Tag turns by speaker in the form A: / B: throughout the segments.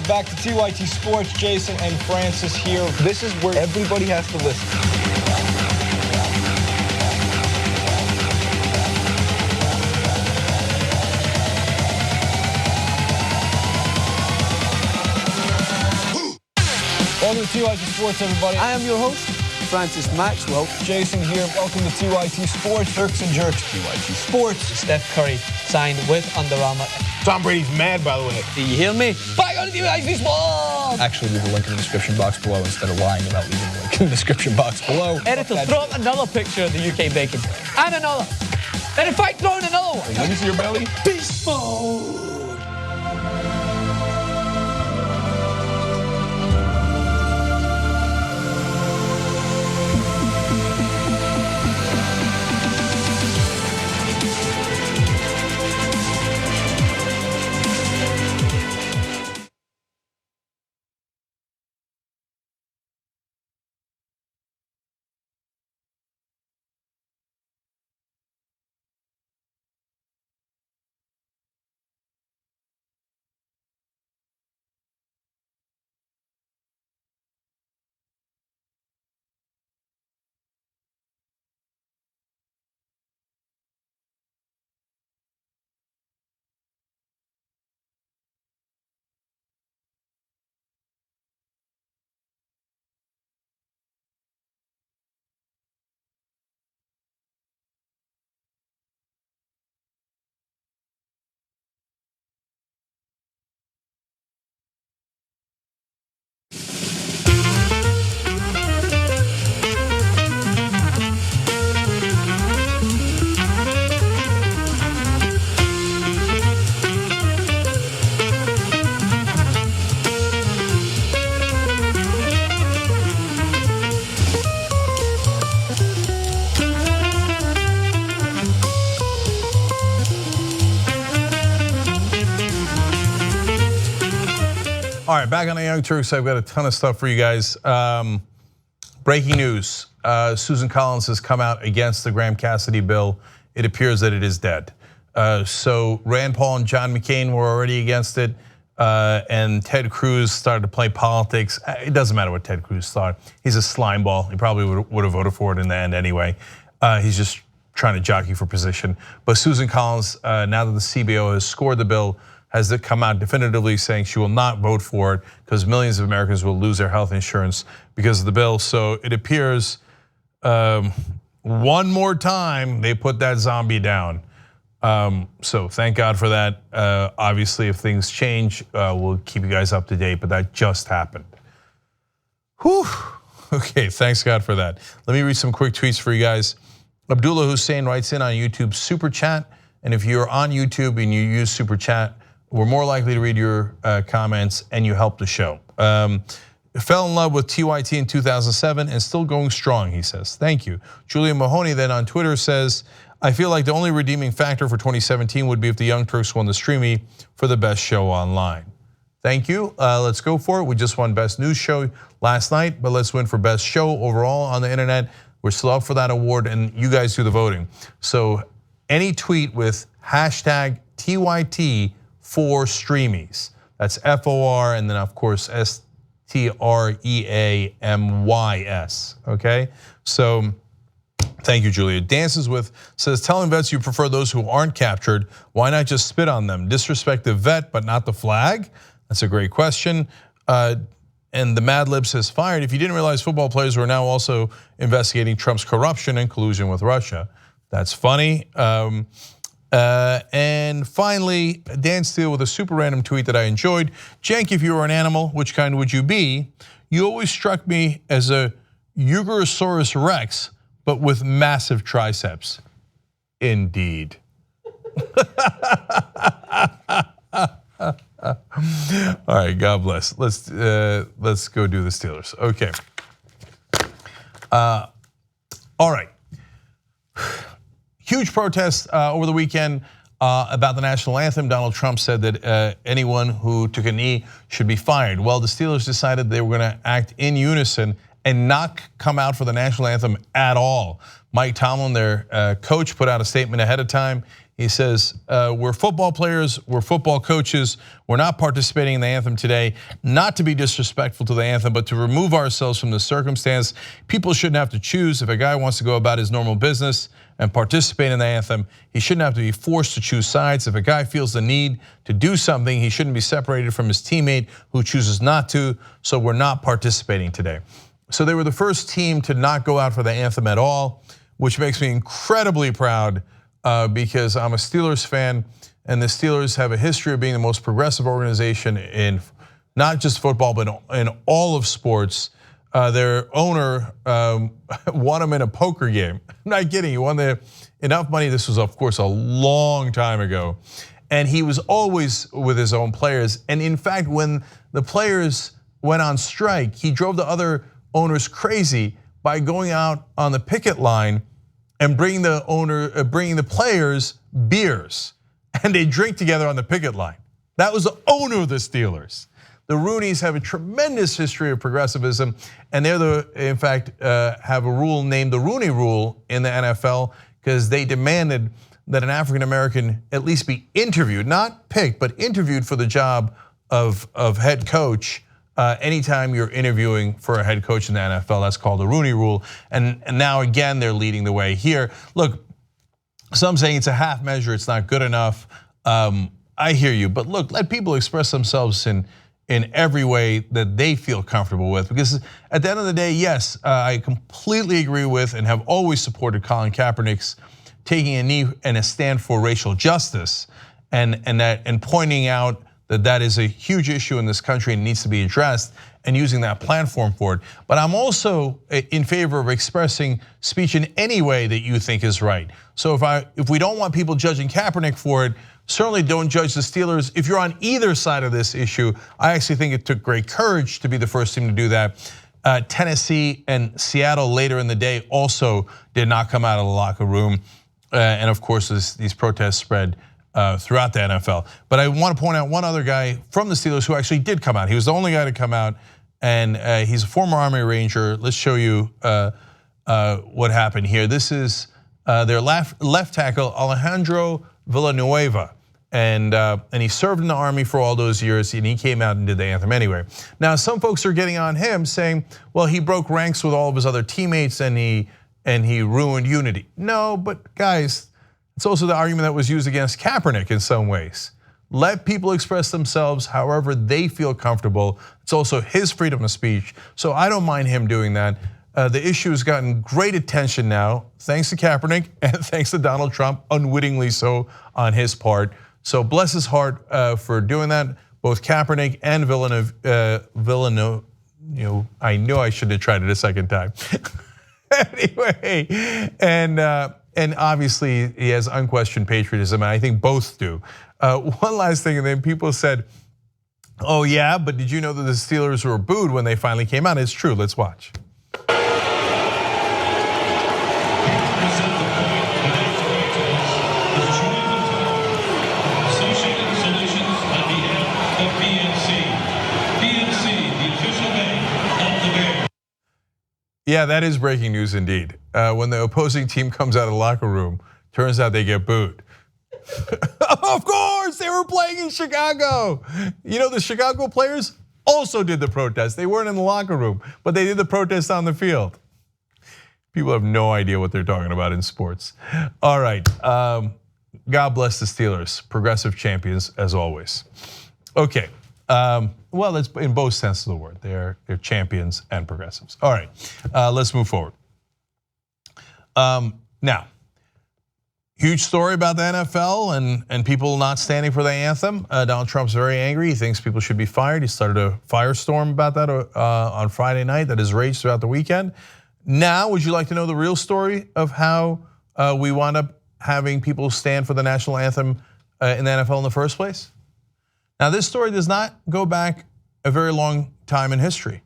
A: back to TYT Sports. Jason and Francis here.
B: This is where everybody has to listen.
A: Welcome to TYT Sports, everybody.
B: I am your host, Francis Maxwell.
A: Jason here. Welcome to TYT Sports. Turks and Jerks. TYT Sports.
C: Steph Curry signed with Under Armour.
A: Tom Brady's mad, by the way.
C: Do you hear me? Back on TYT Sports!
D: Actually, leave a link in the description box below instead of lying about leaving a link in the description box below.
C: Editor, throw up another picture of the UK bacon. And another. And in fact, throw in another one.
A: Let me see your belly.
C: Beast mode.
E: All right, back on the Young Turks. I've got a ton of stuff for you guys. Breaking news, Susan Collins has come out against the Graham Cassidy bill. It appears that it is dead. So Rand Paul and John McCain were already against it, and Ted Cruz started to play politics. It doesn't matter what Ted Cruz thought. He's a slime ball. He probably would have voted for it in the end anyway. He's just trying to jockey for position. But Susan Collins, now that the CBO has scored the bill, has come out definitively saying she will not vote for it because millions of Americans will lose their health insurance because of the bill. So it appears one more time they put that zombie down. So thank God for that. Obviously, if things change, we'll keep you guys up to date, but that just happened. Whew. Okay, thanks God for that. Let me read some quick tweets for you guys. Abdullah Hussein writes in on YouTube Super Chat, and if you're on YouTube and you use Super Chat, we're more likely to read your comments and you help the show. Fell in love with TYT in 2007 and still going strong, he says. Thank you. Julian Mahoney then on Twitter says, I feel like the only redeeming factor for 2017 would be if the Young Turks won the Streamy for the best show online. Thank you, let's go for it. We just won best news show last night, but let's win for best show overall on the internet. We're still up for that award and you guys do the voting. So any tweet with hashtag TYT for Streamies. That's FOR and then of course STREAMYS, okay? So thank you, Julia. Dances with says, telling vets you prefer those who aren't captured. Why not just spit on them? Disrespect the vet, but not the flag? That's a great question. And the Mad Lib says, fired. If you didn't realize football players were now also investigating Trump's corruption and collusion with Russia. That's funny. And finally, Dan Steele with a super random tweet that I enjoyed. Jank, if you were an animal, which kind would you be? You always struck me as a Eugerosaurus Rex, but with massive triceps. Indeed. All right, God bless. Let's go do the Steelers. Okay. All right. Huge protest over the weekend about the national anthem. Donald Trump said that anyone who took a knee should be fired. Well, the Steelers decided they were going to act in unison and not come out for the national anthem at all. Mike Tomlin, their coach, put out a statement ahead of time. He says, we're football players, we're football coaches, we're not participating in the anthem today, not to be disrespectful to the anthem, but to remove ourselves from the circumstance. People shouldn't have to choose. If a guy wants to go about his normal business and participate in the anthem, he shouldn't have to be forced to choose sides. If a guy feels the need to do something, he shouldn't be separated from his teammate who chooses not to, so we're not participating today. So they were the first team to not go out for the anthem at all, which makes me incredibly proud because I'm a Steelers fan, and the Steelers have a history of being the most progressive organization in not just football, but in all of sports. Their owner won him in a poker game. I'm not kidding, he won enough money. This was, of course, a long time ago. And he was always with his own players. And in fact, when the players went on strike, he drove the other owners crazy by going out on the picket line and bringing the players beers, and they drink together on the picket line. That was the owner of the Steelers. The Rooneys have a tremendous history of progressivism, and they're in fact, have a rule named the Rooney Rule in the NFL because they demanded that an African American at least be interviewed, not picked, but interviewed for the job of head coach. Anytime you're interviewing for a head coach in the NFL, that's called the Rooney Rule. And now again, they're leading the way here. Look, some saying it's a half measure, it's not good enough. I hear you, but look, let people express themselves in every way that they feel comfortable with. Because at the end of the day, yes, I completely agree with and have always supported Colin Kaepernick's taking a knee and a stand for racial justice, and pointing out that is a huge issue in this country and needs to be addressed, and using that platform for it. But I'm also in favor of expressing speech in any way that you think is right. So if we don't want people judging Kaepernick for it, certainly don't judge the Steelers. If you're on either side of this issue, I actually think it took great courage to be the first team to do that. Tennessee and Seattle later in the day also did not come out of the locker room. And of course, these protests spread throughout the NFL. But I want to point out one other guy from the Steelers who actually did come out. He was the only guy to come out, and he's a former Army Ranger. Let's show you what happened here. This is their left tackle, Alejandro Villanueva. And he served in the Army for all those years, and he came out and did the anthem anyway. Now, some folks are getting on him saying, well, he broke ranks with all of his other teammates and he ruined unity. No, but guys, it's also the argument that was used against Kaepernick in some ways. Let people express themselves however they feel comfortable. It's also his freedom of speech, so I don't mind him doing that. The issue has gotten great attention now, thanks to Kaepernick and thanks to Donald Trump, unwittingly so on his part. So bless his heart for doing that. Both Kaepernick and Villanova, I knew I should have tried it a second time. Anyway, and obviously he has unquestioned patriotism, and I think both do. One last thing, and then people said, oh yeah, but did you know that the Steelers were booed when they finally came out? It's true, let's watch. Yeah, that is breaking news indeed. When the opposing team comes out of the locker room, turns out they get booed. Of course, they were playing in Chicago. You know, the Chicago players also did the protest. They weren't in the locker room, but they did the protest on the field. People have no idea what they're talking about in sports. All right, God bless the Steelers, progressive champions as always. Okay. Well, that's in both senses of the word. They're champions and progressives. All right, let's move forward. Now, huge story about the NFL and people not standing for the anthem. Donald Trump's very angry. He thinks people should be fired. He started a firestorm about that on Friday night that has raged throughout the weekend. Now, would you like to know the real story of how we wound up having people stand for the national anthem in the NFL in the first place? Now, this story does not go back a very long time in history.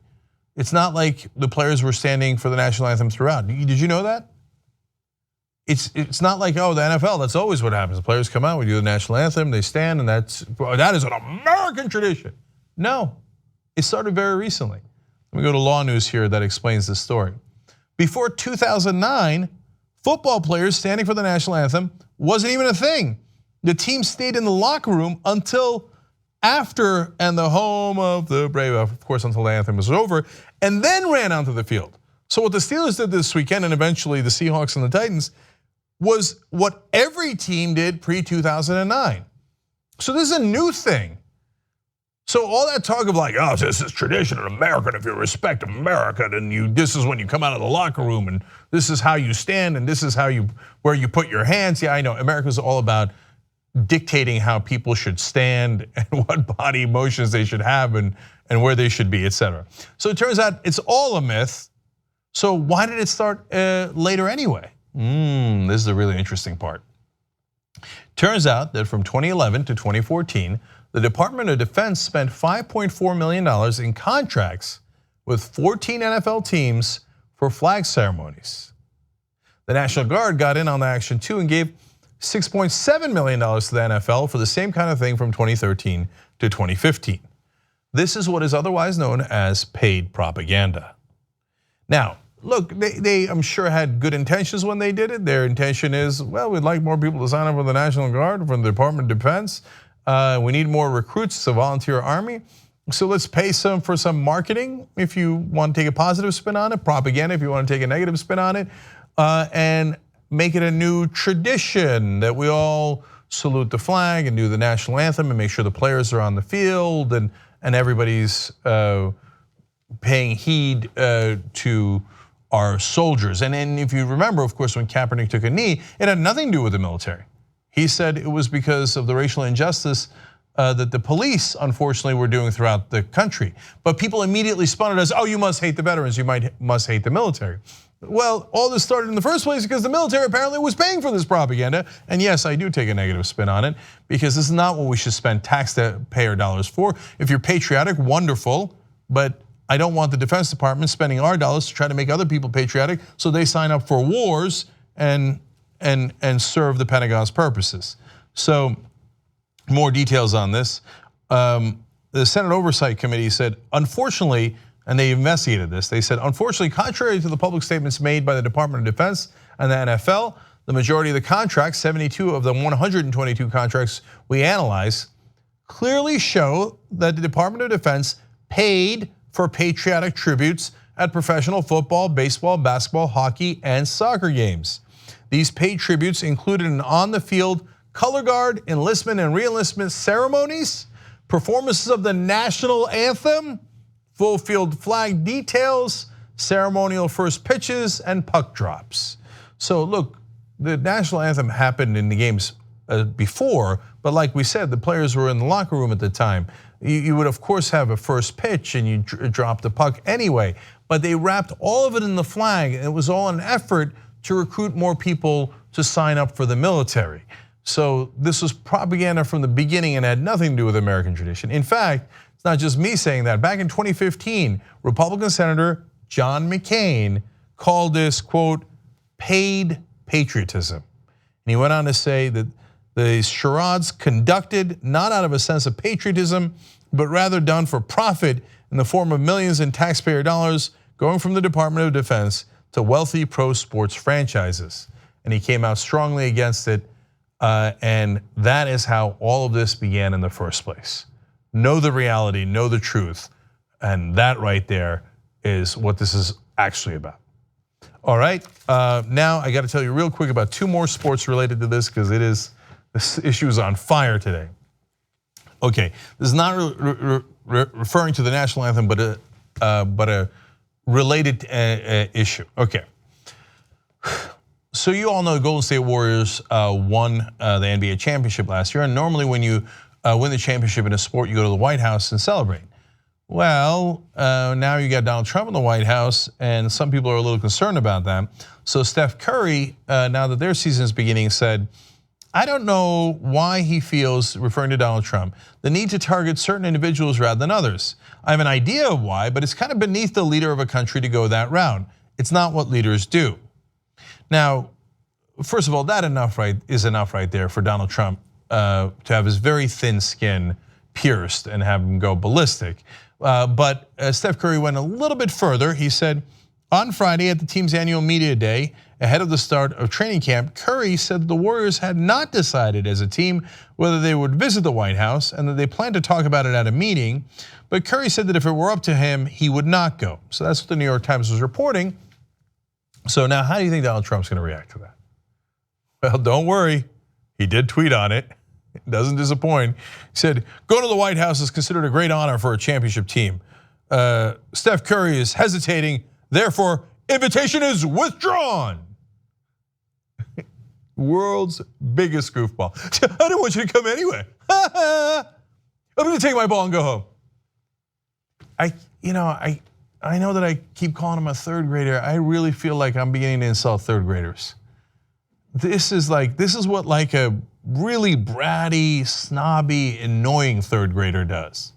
E: It's not like the players were standing for the national anthem throughout. Did you know that? It's not like, oh, the NFL, that's always what happens. The players come out, we do the national anthem, they stand, and that is an American tradition. No, it started very recently. Let me go to Law News here that explains this story. Before 2009, football players standing for the national anthem wasn't even a thing. The team stayed in the locker room until after and the home of the brave, of course, until the anthem was over, and then ran onto the field. So what the Steelers did this weekend, and eventually the Seahawks and the Titans, was what every team did pre-2009. So this is a new thing. So all that talk of like, oh, this is tradition in America, and if you respect America, then this is when you come out of the locker room, and this is how you stand, and this is where you put your hands. Yeah, I know, America's all about dictating how people should stand and what body motions they should have and where they should be, etc. So it turns out it's all a myth. So why did it start later anyway? This is a really interesting part. Turns out that from 2011 to 2014, the Department of Defense spent $5.4 million in contracts with 14 NFL teams for flag ceremonies. The National Guard got in on the action too and gave $6.7 million to the NFL for the same kind of thing from 2013 to 2015. This is what is otherwise known as paid propaganda. Now, look, they I'm sure had good intentions when they did it. Their intention is, well, we'd like more people to sign up for the National Guard, for the Department of Defense. We need more recruits, it's a volunteer army. So let's pay some for some marketing if you want to take a positive spin on it, propaganda if you want to take a negative spin on it, and make it a new tradition that we all salute the flag and do the national anthem and make sure the players are on the field and everybody's paying heed to our soldiers. And then if you remember, of course, when Kaepernick took a knee, it had nothing to do with the military. He said it was because of the racial injustice that the police, unfortunately, were doing throughout the country. But people immediately spun it as, oh, you must hate the veterans, you must hate the military. Well, all this started in the first place because the military apparently was paying for this propaganda. And yes, I do take a negative spin on it because this is not what we should spend taxpayer dollars for. If you're patriotic, wonderful, but I don't want the Defense Department spending our dollars to try to make other people patriotic so they sign up for wars and serve the Pentagon's purposes. So more details on this. The Senate Oversight Committee said, unfortunately, and they investigated this, they said, unfortunately, contrary to the public statements made by the Department of Defense and the NFL, the majority of the contracts, 72 of the 122 contracts we analyzed, clearly show that the Department of Defense paid for patriotic tributes at professional football, baseball, basketball, hockey, and soccer games. These paid tributes included an on-the-field color guard, enlistment and re-enlistment ceremonies, performances of the national anthem, full field flag details, ceremonial first pitches, and puck drops. So look, the national anthem happened in the games before, but like we said, the players were in the locker room at the time. You would of course have a first pitch and you drop the puck anyway, but they wrapped all of it in the flag, and it was all an effort to recruit more people to sign up for the military. So this was propaganda from the beginning and had nothing to do with American tradition. In fact, it's not just me saying that. Back in 2015, Republican Senator John McCain called this, quote, paid patriotism. And he went on to say that the charades conducted not out of a sense of patriotism, but rather done for profit in the form of millions in taxpayer dollars going from the Department of Defense to wealthy pro sports franchises. And he came out strongly against it. And that is how all of this began in the first place. Know the reality, know the truth. And that right there is what this is actually about. All right, now I got to tell you real quick about two more sports related to this because this issue is on fire today. Okay, this is not referring to the national anthem, but a related issue. Okay. So you all know the Golden State Warriors won the NBA championship last year, and normally when you win the championship in a sport, you go to the White House and celebrate. Well, now you got Donald Trump in the White House, and some people are a little concerned about that. So Steph Curry, now that their season is beginning, said, I don't know why he feels, referring to Donald Trump, the need to target certain individuals rather than others. I have an idea of why, but it's kind of beneath the leader of a country to go that route. It's not what leaders do. Now, first of all, that is enough right there for Donald Trump to have his very thin skin pierced and have him go ballistic. But Steph Curry went a little bit further. He said, on Friday at the team's annual media day, Ahead of the start of training camp, Curry said the Warriors had not decided as a team whether they would visit the White House and that they planned to talk about it at a meeting. But Curry said that if it were up to him, he would not go. So that's what the New York Times was reporting. So now how do you think Donald Trump's going to react to that? Well, don't worry. He did tweet on it. It doesn't disappoint. He said, "Go to the White House is considered a great honor for a championship team. Steph Curry is hesitating, therefore invitation is withdrawn." World's biggest goofball. I didn't want you to come anyway. I'm going to take my ball and go home. I know that I keep calling him a third grader. I really feel like I'm beginning to insult third graders. This is what like a really bratty, snobby, annoying third grader does.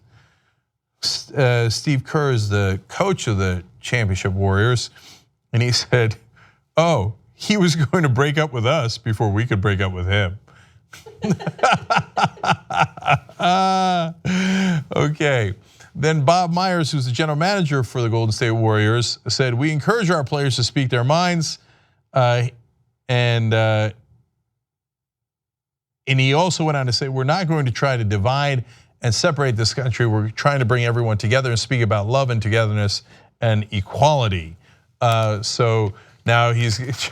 E: Steve Kerr is the coach of the championship Warriors, and he said, "Oh, he was going to break up with us before we could break up with him." Okay. Then Bob Myers, who's the general manager for the Golden State Warriors, said, "We encourage our players to speak their minds." And he also went on to say, "We're not going to try to divide and separate this country. We're trying to bring everyone together and speak about love and togetherness and equality." So now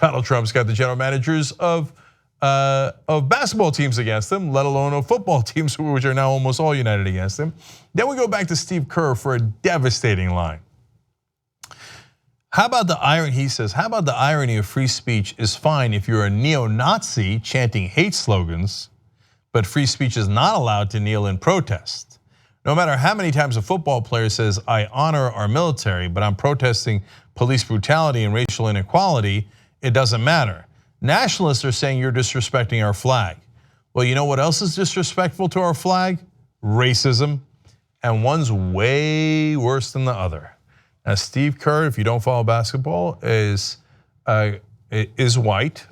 E: Donald Trump's got the general managers of basketball teams against him, let alone of football teams, which are now almost all united against him. Then we go back to Steve Kerr for a devastating line. How about the irony? He says, "How about the irony of free speech is fine if you're a neo-Nazi chanting hate slogans, but free speech is not allowed to kneel in protest. No matter how many times a football player says, 'I honor our military, but I'm protesting police brutality and racial inequality,' it doesn't matter. Nationalists are saying you're disrespecting our flag. Well, you know what else is disrespectful to our flag? Racism, and one's way worse than the other." Now, Steve Kerr, if you don't follow basketball, is white.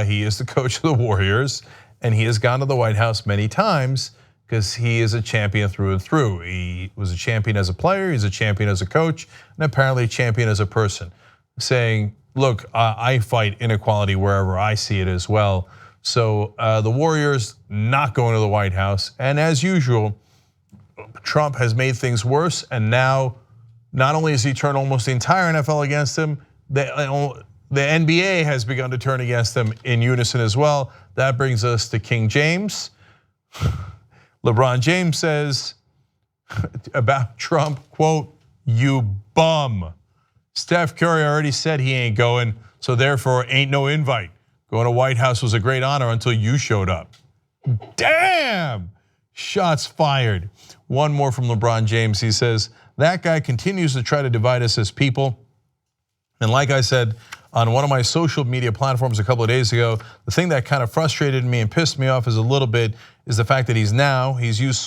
E: He is the coach of the Warriors, and he has gone to the White House many times because he is a champion through and through. He was a champion as a player, he's a champion as a coach, and apparently a champion as a person, saying, "Look, I fight inequality wherever I see it as well." So the Warriors not going to the White House, and as usual, Trump has made things worse, and now not only has he turned almost the entire NFL against him, the NBA has begun to turn against him in unison as well. That brings us to King James. LeBron James says about Trump, quote, "You bum. Steph Curry already said he ain't going, so therefore ain't no invite. Going to White House was a great honor until you showed up." Damn! Shots fired. One more from LeBron James. He says, "That guy continues to try to divide us as people. And like I said on one of my social media platforms a couple of days ago, the thing that kind of frustrated me and pissed me off is a little bit is the fact that he's used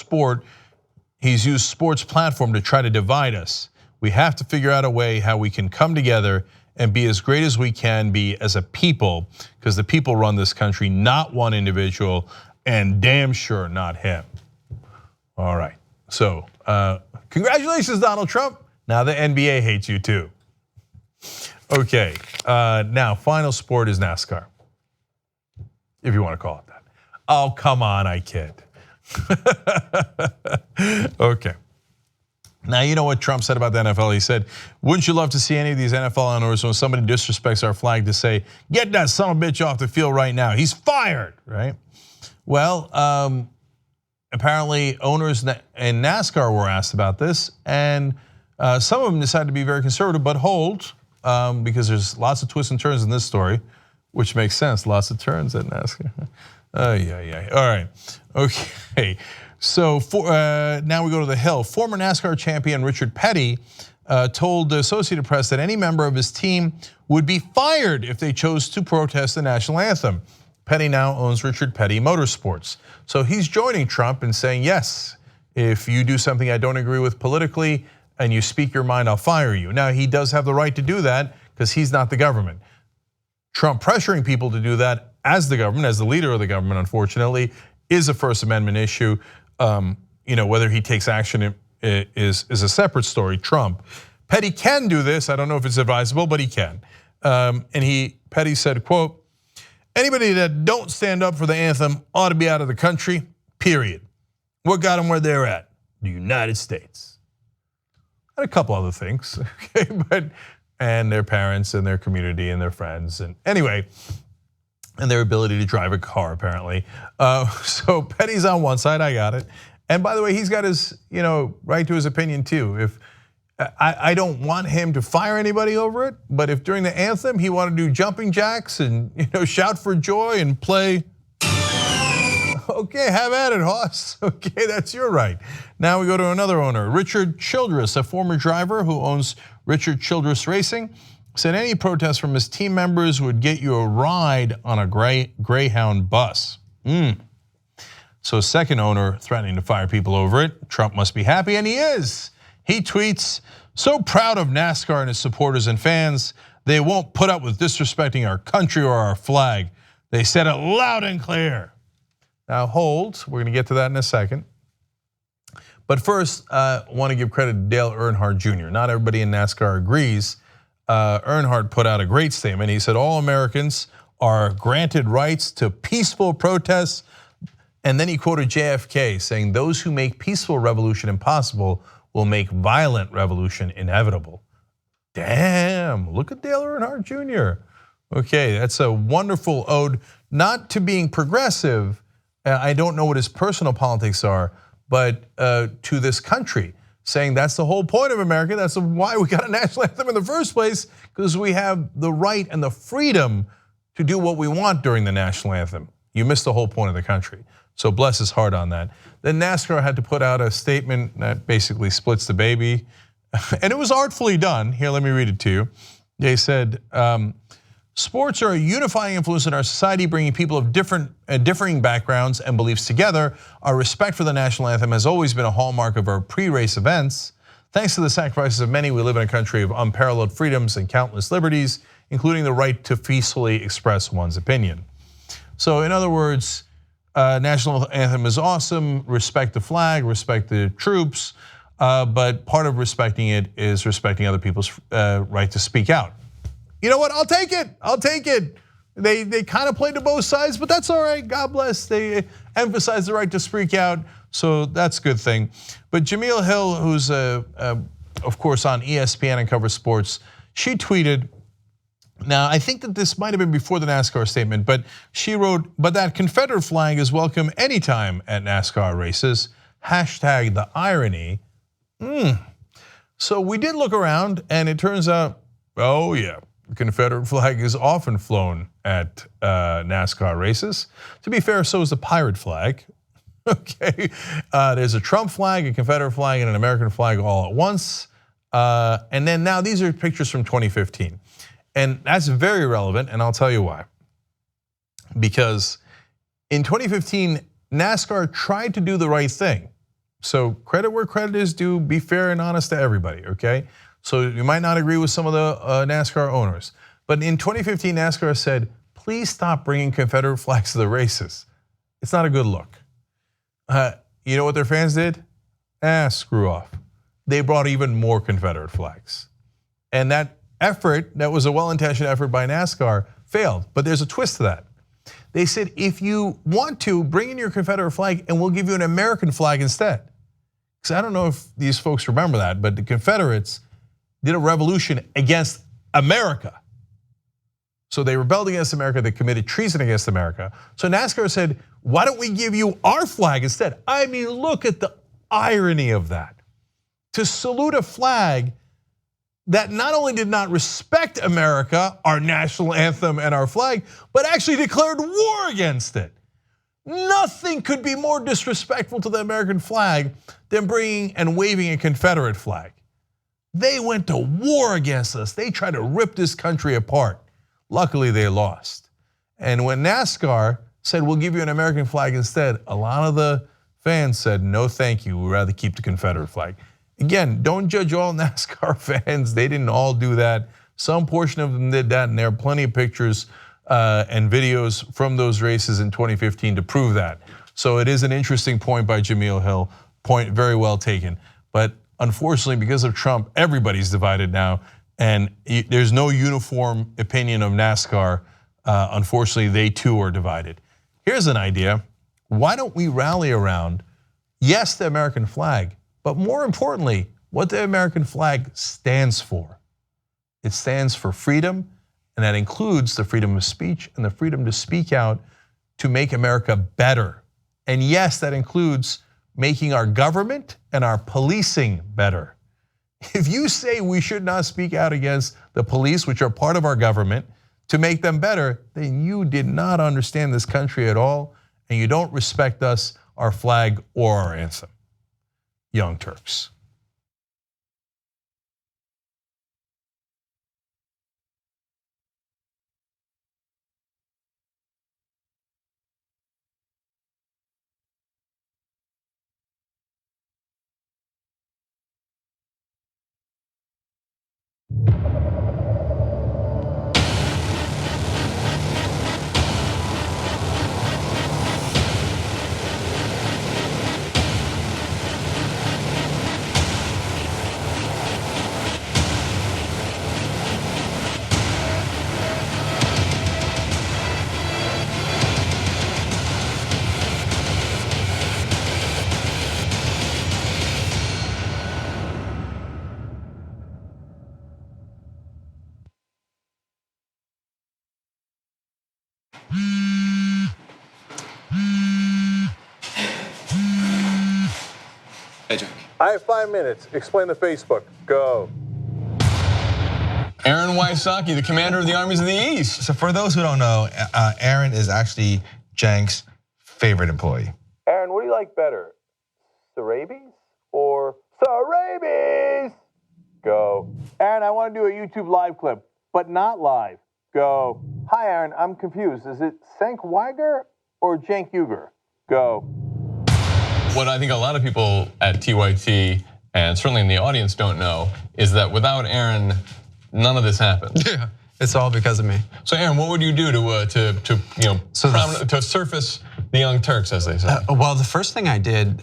E: sports platform to try to divide us. We have to figure out a way how we can come together and be as great as we can be as a people, because the people run this country, not one individual, and damn sure not him." All right, so congratulations, Donald Trump. Now the NBA hates you too. Okay, now final sport is NASCAR, if you want to call it that. Oh, come on, I kid. Okay. Now, you know what Trump said about the NFL? He said, "Wouldn't you love to see any of these NFL owners, when somebody disrespects our flag, to say, 'Get that son of a bitch off the field right now. He's fired,' right?" Well, apparently owners in NASCAR were asked about this, and some of them decided to be very conservative, but hold, because there's lots of twists and turns in this story, which makes sense, lots of turns at NASCAR. All right, okay. So now we go to the Hill. Former NASCAR champion Richard Petty told the Associated Press that any member of his team would be fired if they chose to protest the national anthem. Petty now owns Richard Petty Motorsports. So he's joining Trump and saying, yes, if you do something I don't agree with politically and you speak your mind, I'll fire you. Now, he does have the right to do that because he's not the government. Trump pressuring people to do that as the government, as the leader of the government, unfortunately, is a First Amendment issue. Whether he takes action is a separate story. Trump. Petty can do this. I don't know if it's advisable, but he can. Petty said, quote, "Anybody that don't stand up for the anthem ought to be out of the country, period. What got them where they're at? The United States." And a couple other things, okay, and their parents and their community and their friends, and anyway, and their ability to drive a car apparently. So Petty's on one side, I got it. And by the way, he's got his right to his opinion too. If I don't want him to fire anybody over it, but if during the anthem he wanted to do jumping jacks and shout for joy and play, okay, have at it, Hoss. Okay, that's your right. Now we go to another owner, Richard Childress, a former driver who owns Richard Childress Racing, said any protest from his team members would get you a ride on a Greyhound bus. So second owner threatening to fire people over it. Trump must be happy, and he is. He tweets, "So proud of NASCAR and his supporters and fans. They won't put up with disrespecting our country or our flag. They said it loud and clear." Now hold, we're gonna get to that in a second. But first, I want to give credit to Dale Earnhardt Jr. Not everybody in NASCAR agrees. Earnhardt put out a great statement. He said all Americans are granted rights to peaceful protests. And then he quoted JFK saying, "Those who make peaceful revolution impossible will make violent revolution inevitable." Damn, look at Dale Earnhardt Jr. Okay, that's a wonderful ode, not to being progressive. I don't know what his personal politics are, but to this country, saying that's the whole point of America. That's why we got a national anthem in the first place, because we have the right and the freedom to do what we want during the national anthem. You missed the whole point of the country. So bless his heart on that. Then NASCAR had to put out a statement that basically splits the baby. And it was artfully done. Here, let me read it to you. They said, sports are a unifying influence in our society, bringing people of differing backgrounds and beliefs together. Our respect for the national anthem has always been a hallmark of our pre-race events. Thanks to the sacrifices of many, we live in a country of unparalleled freedoms and countless liberties, including the right to peacefully express one's opinion. So in other words, national anthem is awesome, respect the flag, respect the troops, but part of respecting it is respecting other people's right to speak out. You know what, I'll take it, I'll take it. They kind of played to both sides, but that's all right, God bless. They emphasize the right to speak out, so that's a good thing. But Jameel Hill, who's of course on ESPN and covers sports, she tweeted, now, I think that this might have been before the NASCAR statement, but she wrote, "But that Confederate flag is welcome anytime at NASCAR races. Hashtag the irony." So we did look around, and it turns out, oh yeah, the Confederate flag is often flown at NASCAR races. To be fair, so is the pirate flag. Okay, there's a Trump flag, a Confederate flag, and an American flag all at once. And then now these are pictures from 2015. And that's very relevant, and I'll tell you why. Because in 2015, NASCAR tried to do the right thing. So credit where credit is due, be fair and honest to everybody, okay? So you might not agree with some of the NASCAR owners. But in 2015, NASCAR said, please stop bringing Confederate flags to the races. It's not a good look. You know what their fans did? Screw off. They brought even more Confederate flags. And that effort, that was a well-intentioned effort by NASCAR, failed. But there's a twist to that. They said, if you want to, bring in your Confederate flag and we'll give you an American flag instead. Because I don't know if these folks remember that, but the Confederates did a revolution against America. So they rebelled against America, they committed treason against America. So NASCAR said, why don't we give you our flag instead? I mean, look at the irony of that. To salute a flag that not only did not respect America, our national anthem and our flag, but actually declared war against it. Nothing could be more disrespectful to the American flag than bringing and waving a Confederate flag. They went to war against us. They tried to rip this country apart. Luckily, they lost. And when NASCAR said, we'll give you an American flag instead, a lot of the fans said, no thank you, we'd rather keep the Confederate flag. Again, don't judge all NASCAR fans. They didn't all do that. Some portion of them did that, and there are plenty of pictures and videos from those races in 2015 to prove that. So it is an interesting point by Jameel Hill, point very well taken. But unfortunately, because of Trump, everybody's divided now. And there's no uniform opinion of NASCAR. Unfortunately, they too are divided. Here's an idea. Why don't we rally around, yes, the American flag, but more importantly, what the American flag stands for. It stands for freedom, and that includes the freedom of speech and the freedom to speak out to make America better. And yes, that includes making our government and our policing better. If you say we should not speak out against the police, which are part of our government, to make them better, then you did not understand this country at all, and you don't respect us, our flag, or our anthem. Young Turks.
F: Hey, Jack.
E: I have 5 minutes. Explain the Facebook. Go.
F: Aaron Wysocki, the commander of the armies of the East.
G: So for those who don't know, Aaron is actually Cenk's favorite employee.
E: Aaron, what do you like better? Sarabies or Sarabies? Go. Aaron, I want to do a YouTube live clip, but not live. Go. Hi, Aaron, I'm confused. Is it Cenk Uygur or Cenk Uygur? Go.
F: What I think a lot of people at TYT and certainly in the audience don't know is that without Aaron, none of this happened.
H: Yeah, it's all because of me.
F: So Aaron, what would you do to surface the Young Turks, as they say?
H: Well, the first thing I did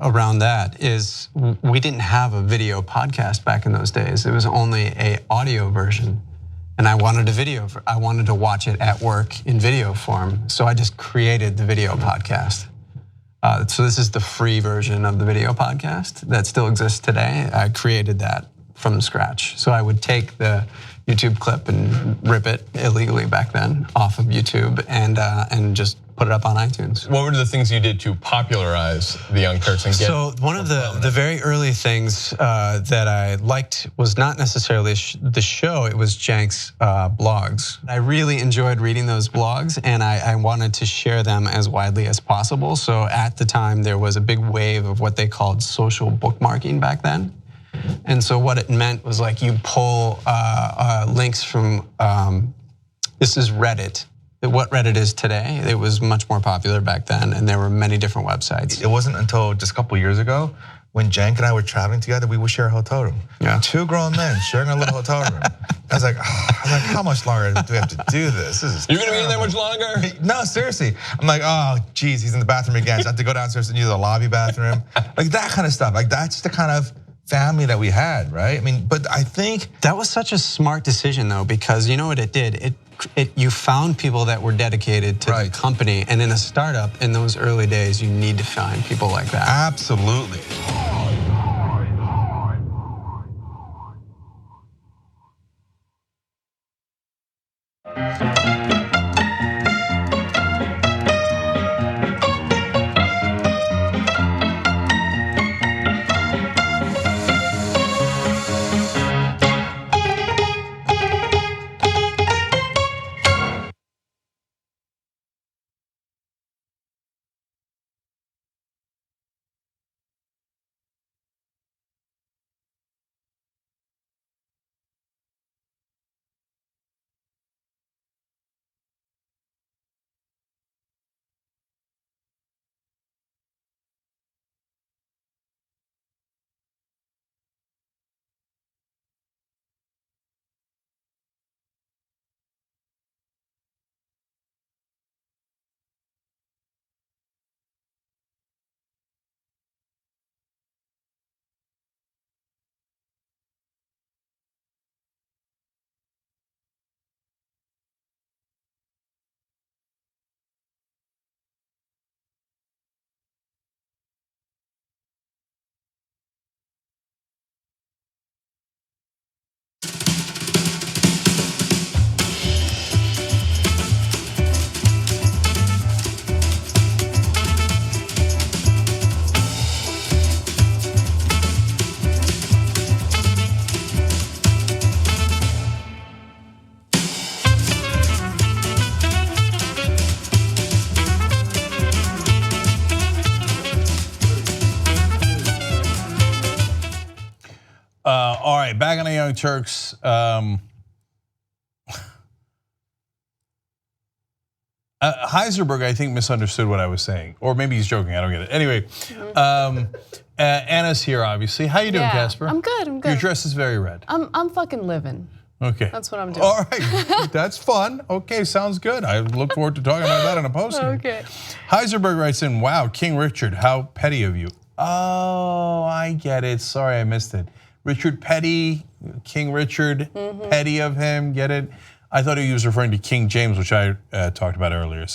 H: around that is we didn't have a video podcast back in those days. It was only an audio version, and I wanted a video. I wanted to watch it at work in video form, so I just created the video podcast. So this is the free version of the video podcast that still exists today. I created that from scratch. So I would take the YouTube clip and rip it illegally back then off of YouTube and just put it up on iTunes.
F: What were the things you did to popularize the Young Turks and get?
H: So one of the very early things that I liked was not necessarily the show, it was Cenk's blogs. I really enjoyed reading those blogs, and I wanted to share them as widely as possible. So at the time, there was a big wave of what they called social bookmarking back then. And so what it meant was like you pull links from, this is Reddit. What Reddit is today, it was much more popular back then, and there were many different websites.
G: It wasn't until just a couple years ago when Cenk and I were traveling together, we would share a hotel room.
H: Yeah.
G: 2 grown men sharing a little hotel room. I was like, how much longer do we have to do this? This is
F: You're gonna be in there
G: terrible.
F: much longer?
G: No, seriously. I'm like, oh, geez, he's in the bathroom again. So I have to go downstairs and use the lobby bathroom. Like that kind of stuff. Like that's the kind of family that we had, right? I mean, but I think
H: that was such a smart decision though, because you know what it did? You found people that were dedicated to the company, and in a startup in those early days, you need to find people like that.
G: absolutely.
E: All right, back on the Young Turks. Heisenberg, I think, misunderstood what I was saying, or maybe he's joking. I don't get it. Anyway, Anna's here, obviously. How you doing, Casper?
I: I'm good. I'm good.
E: Your dress is very red.
I: I'm fucking living.
E: Okay,
I: that's what I'm doing.
E: All right, that's fun. Okay, sounds good. I look forward to talking about that in a post.
I: Okay.
E: Heisenberg writes in, "Wow, King Richard, how petty of you." Oh, I get it. Sorry, I missed it. Richard Petty, King Richard, petty of him. Get it? I thought he was referring to King James, which I talked about earlier.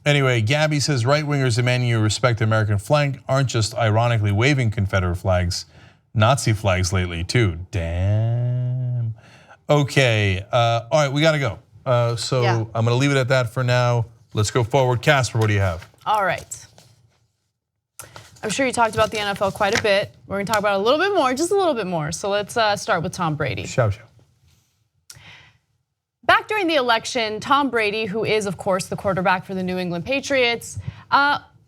E: Anyway, Gabby says right-wingers demanding you respect the American flag aren't just ironically waving Confederate flags, Nazi flags lately too. Damn. Okay, all right, we gotta go. I'm gonna leave it at that for now. Let's go forward. Casper, what do you have?
I: All right. I'm sure you talked about the NFL quite a bit. We're gonna talk about it a little bit more, just a little bit more. So let's start with Tom Brady.
E: Show.
I: Back during the election, Tom Brady, who is of course the quarterback for the New England Patriots,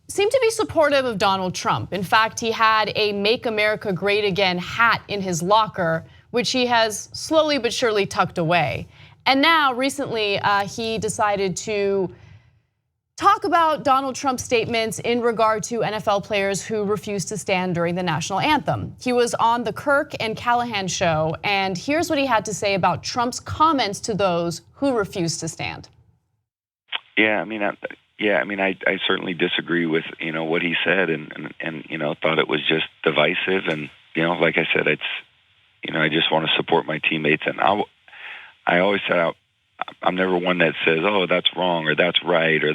I: seemed to be supportive of Donald Trump. In fact, he had a Make America Great Again hat in his locker, which he has slowly but surely tucked away. And now recently he decided to talk about Donald Trump's statements in regard to NFL players who refused to stand during the national anthem. He was on the Kirk and Callahan show, and here's what he had to say about Trump's comments to those who refused to stand.
J: I certainly disagree with what he said, and thought it was just divisive, and like I said, it's I just want to support my teammates, and I always said I'm never one that says, oh, that's wrong or that's right or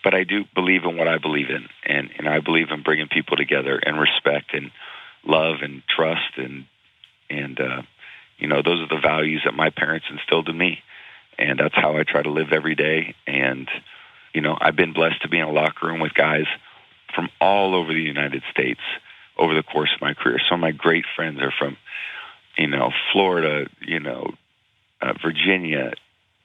J: but I do believe in what I believe in, and I believe in bringing people together and respect and love and trust and those are the values that my parents instilled in me, and that's how I try to live every day. And I've been blessed to be in a locker room with guys from all over the United States over the course of my career. Some of my great friends are from Florida, Virginia,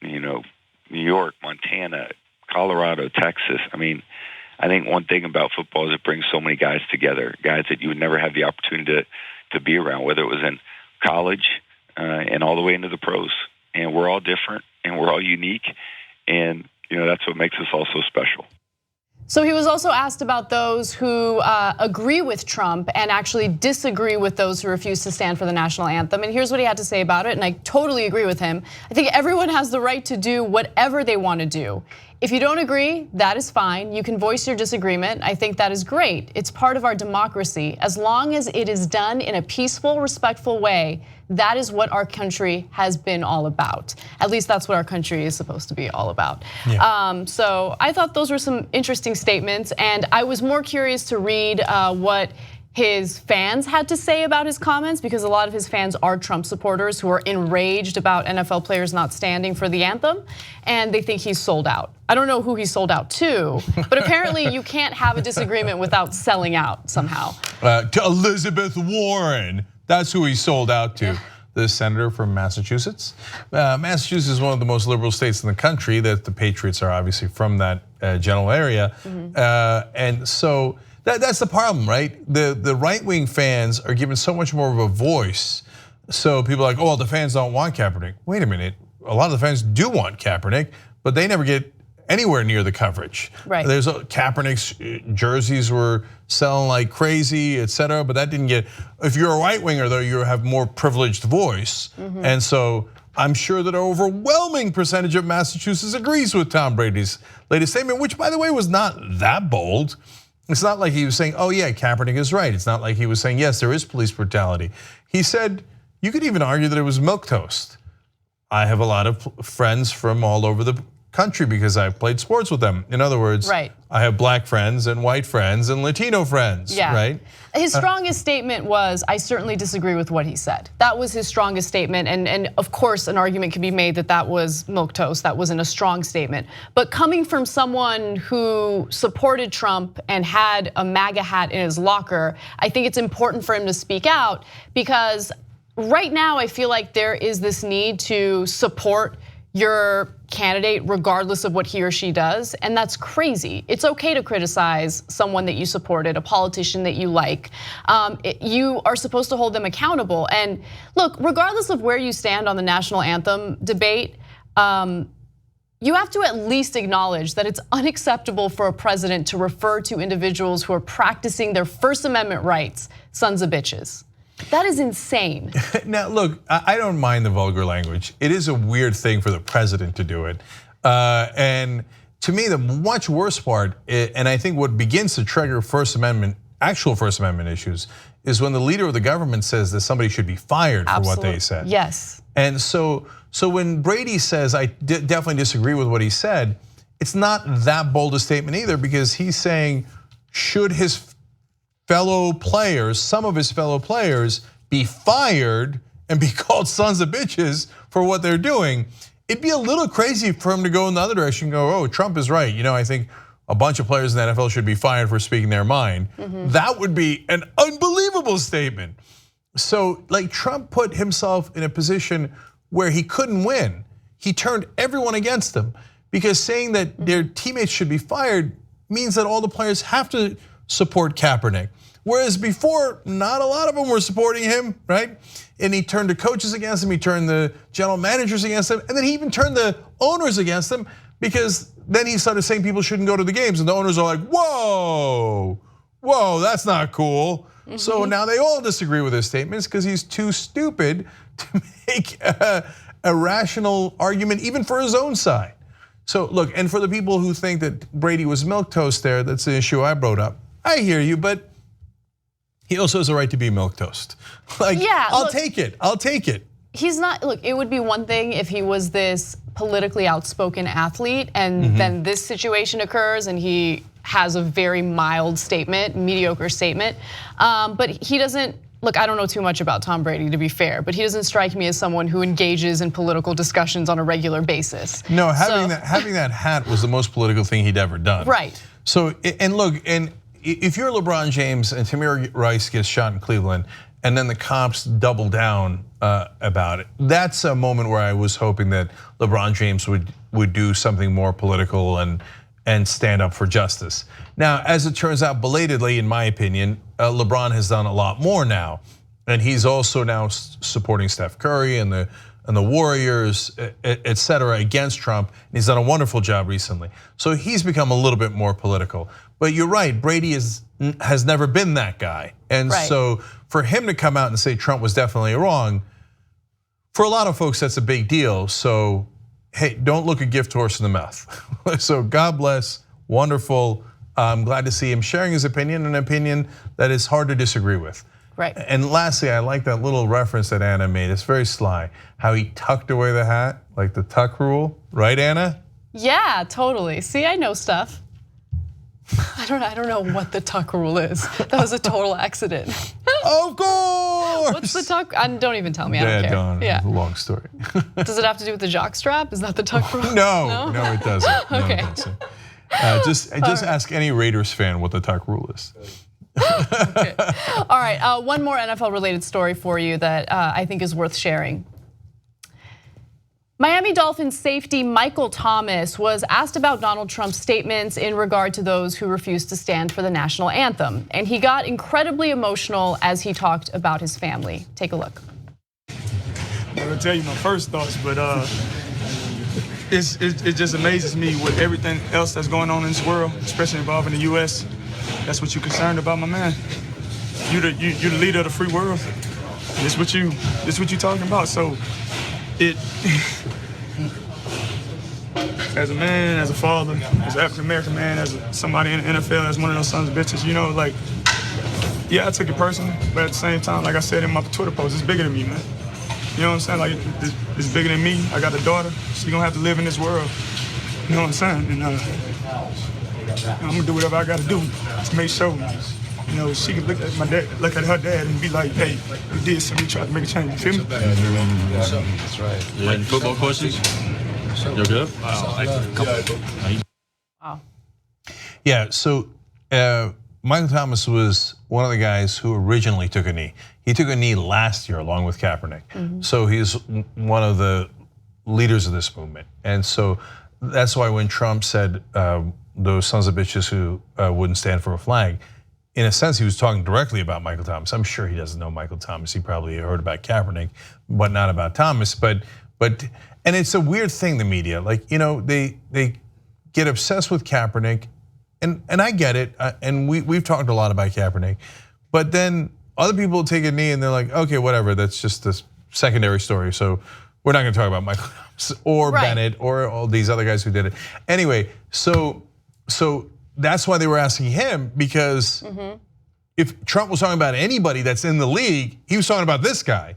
J: New York, Montana, Colorado, Texas. I think one thing about football is it brings so many guys together, guys that you would never have the opportunity to be around, whether it was in college and all the way into the pros. And we're all different and we're all unique, and that's what makes us all so special.
I: So he was also asked about those who agree with Trump and actually disagree with those who refuse to stand for the national anthem. And here's what he had to say about it, and I totally agree with him. I think everyone has the right to do whatever they want to do. If you don't agree, that is fine. You can voice your disagreement. I think that is great. It's part of our democracy. As long as it is done in a peaceful, respectful way, that is what our country has been all about. At least that's what our country is supposed to be all about. Yeah. So I thought those were some interesting statements, and I was more curious to read what his fans had to say about his comments, because a lot of his fans are Trump supporters who are enraged about NFL players not standing for the anthem, and they think he's sold out. I don't know who he's sold out to, but apparently you can't have a disagreement without selling out somehow.
E: To Elizabeth Warren, that's who he's sold out to. Yeah. The senator from Massachusetts. Massachusetts is one of the most liberal states in the country. That the Patriots are obviously from that general area, and so that's the problem, right? The right-wing fans are given so much more of a voice. So people are like, oh, the fans don't want Kaepernick. Wait a minute, a lot of the fans do want Kaepernick, but they never get anywhere near the coverage.
I: Right.
E: There's Kaepernick's jerseys were selling like crazy, et cetera, but that didn't get. If you're a right-winger, though, you have more privileged voice, and so I'm sure that an overwhelming percentage of Massachusetts agrees with Tom Brady's latest statement, which, by the way, was not that bold. It's not like he was saying, oh yeah, Kaepernick is right. It's not like he was saying, yes, there is police brutality. He said, you could even argue that it was milquetoast. I have a lot of friends from all over the country because I played sports with them. In other words, right. I have black friends and white friends and Latino friends, right?
I: His strongest statement was, I certainly disagree with what he said. That was his strongest statement, and of course an argument can be made that that was milquetoast, that wasn't a strong statement. But coming from someone who supported Trump and had a MAGA hat in his locker, I think it's important for him to speak out, because right now I feel like there is this need to support your candidate regardless of what he or she does, and that's crazy. It's okay to criticize someone that you supported, a politician that you like. You are supposed to hold them accountable. And look, regardless of where you stand on the national anthem debate, you have to at least acknowledge that it's unacceptable for a president to refer to individuals who are practicing their First Amendment rights sons of bitches. That is insane.
E: Now, look, I don't mind the vulgar language. It is a weird thing for the president to do it. And to me, the much worse part, and I think what begins to trigger actual First Amendment issues, is when the leader of the government says that somebody should be fired for what they said.
I: Yes.
E: And so when Brady says, I definitely disagree with what he said, it's not that bold a statement either, because he's saying, should his fellow players, some of his fellow players, be fired and be called sons of bitches for what they're doing? It'd be a little crazy for him to go in the other direction and go, oh, Trump is right. I think a bunch of players in the NFL should be fired for speaking their mind. That would be an unbelievable statement. So like, Trump put himself in a position where he couldn't win. He turned everyone against him, because saying that their teammates should be fired means that all the players have to support Kaepernick. Whereas before, not a lot of them were supporting him, right? And he turned the coaches against him, he turned the general managers against him, and then he even turned the owners against him, because then he started saying people shouldn't go to the games, and the owners are like, whoa, that's not cool. So now they all disagree with his statements because he's too stupid to make a rational argument even for his own side. So look, and for the people who think that Brady was milquetoast there, that's the issue I brought up. I hear you, but he also has a right to be milquetoast. Like, yeah, I'll take it.
I: He's not, look, it would be one thing if he was this politically outspoken athlete and then this situation occurs and he has a very mild statement, mediocre statement. But he doesn't, look, I don't know too much about Tom Brady, to be fair, but he doesn't strike me as someone who engages in political discussions on a regular basis.
E: No, having that hat was the most political thing he'd ever done.
I: Right.
E: So, and look, and if you're LeBron James and Tamir Rice gets shot in Cleveland, and then the cops double down about it, that's a moment where I was hoping that LeBron James would do something more political and stand up for justice. Now, as it turns out, belatedly, in my opinion, LeBron has done a lot more now, and he's also now supporting Steph Curry and the Warriors, et cetera, against Trump. And he's done a wonderful job recently. So he's become a little bit more political. But you're right, Brady has never been that guy. And so for him to come out and say Trump was definitely wrong, for a lot of folks, that's a big deal. So, hey, don't look a gift horse in the mouth. So God bless, wonderful. I'm glad to see him sharing his opinion, an opinion that is hard to disagree with.
I: Right.
E: And lastly, I like that little reference that Anna made. It's very sly, how he tucked away the hat, like the tuck rule, right, Anna?
I: Yeah, totally. See, I know stuff. I don't know what the tuck rule is. That was a total accident.
E: Of course.
I: What's the tuck? Don't even tell me. I
E: Yeah,
I: don't care.
E: Don, it's a long story.
I: Does it have to do with the jock strap? Is that the tuck rule?
E: No, it doesn't. No,
I: Okay.
E: it doesn't. Just ask any Raiders fan what the tuck rule is.
I: Okay. All right, one more NFL related story for you that I think is worth sharing. Miami Dolphins safety Michael Thomas was asked about Donald Trump's statements in regard to those who refused to stand for the national anthem. And he got incredibly emotional as he talked about his family. Take a look.
K: I'm gonna tell you my first thoughts, but it just amazes me with everything else that's going on in this world, especially involving the U.S. That's what you're concerned about, my man. You're the leader of the free world. This what you talking about. So as a man, as a father, as an African American man, as somebody in the NFL, as one of those sons of bitches, like, yeah, I took it personally, but at the same time, like I said in my Twitter post, it's bigger than me, man. You know what I'm saying? Like, it's bigger than me. I got a daughter. She's gonna have to live in this world. You know what I'm saying? And I'm gonna do whatever I gotta do to make sure, she can look at my dad, look at her dad, and be like, "Hey, you did something. You tried to make a change." You feel me?
L: That's right. Yeah. Like football questions? You're good.
I: Wow.
E: Yeah. So Michael Thomas was one of the guys who originally took a knee. He took a knee last year along with Kaepernick. So he's one of the leaders of this movement. And so that's why when Trump said those sons of bitches who wouldn't stand for a flag, in a sense, he was talking directly about Michael Thomas. I'm sure he doesn't know Michael Thomas. He probably heard about Kaepernick, but not about Thomas. But and it's a weird thing, the media. Like, they get obsessed with Kaepernick, and I get it. And we've talked a lot about Kaepernick, but then other people take a knee and they're like, okay, whatever. That's just this secondary story. So we're not going to talk about Michael Thomas or Bennett or all these other guys who did it. Anyway, so that's why they were asking him, because if Trump was talking about anybody that's in the league, he was talking about this guy.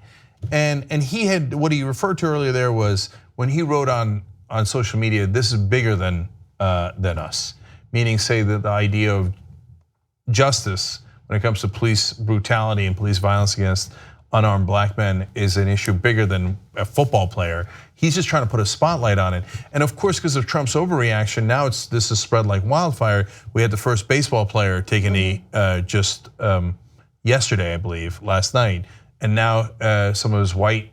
E: And he had, what he referred to earlier there was when he wrote on social media, this is bigger than us. Meaning, say that the idea of justice when it comes to police brutality and police violence against unarmed black men is an issue bigger than a football player. He's just trying to put a spotlight on it. And of course, because of Trump's overreaction, now this is spread like wildfire. We had the first baseball player take a knee just yesterday, I believe, last night. And now some of his white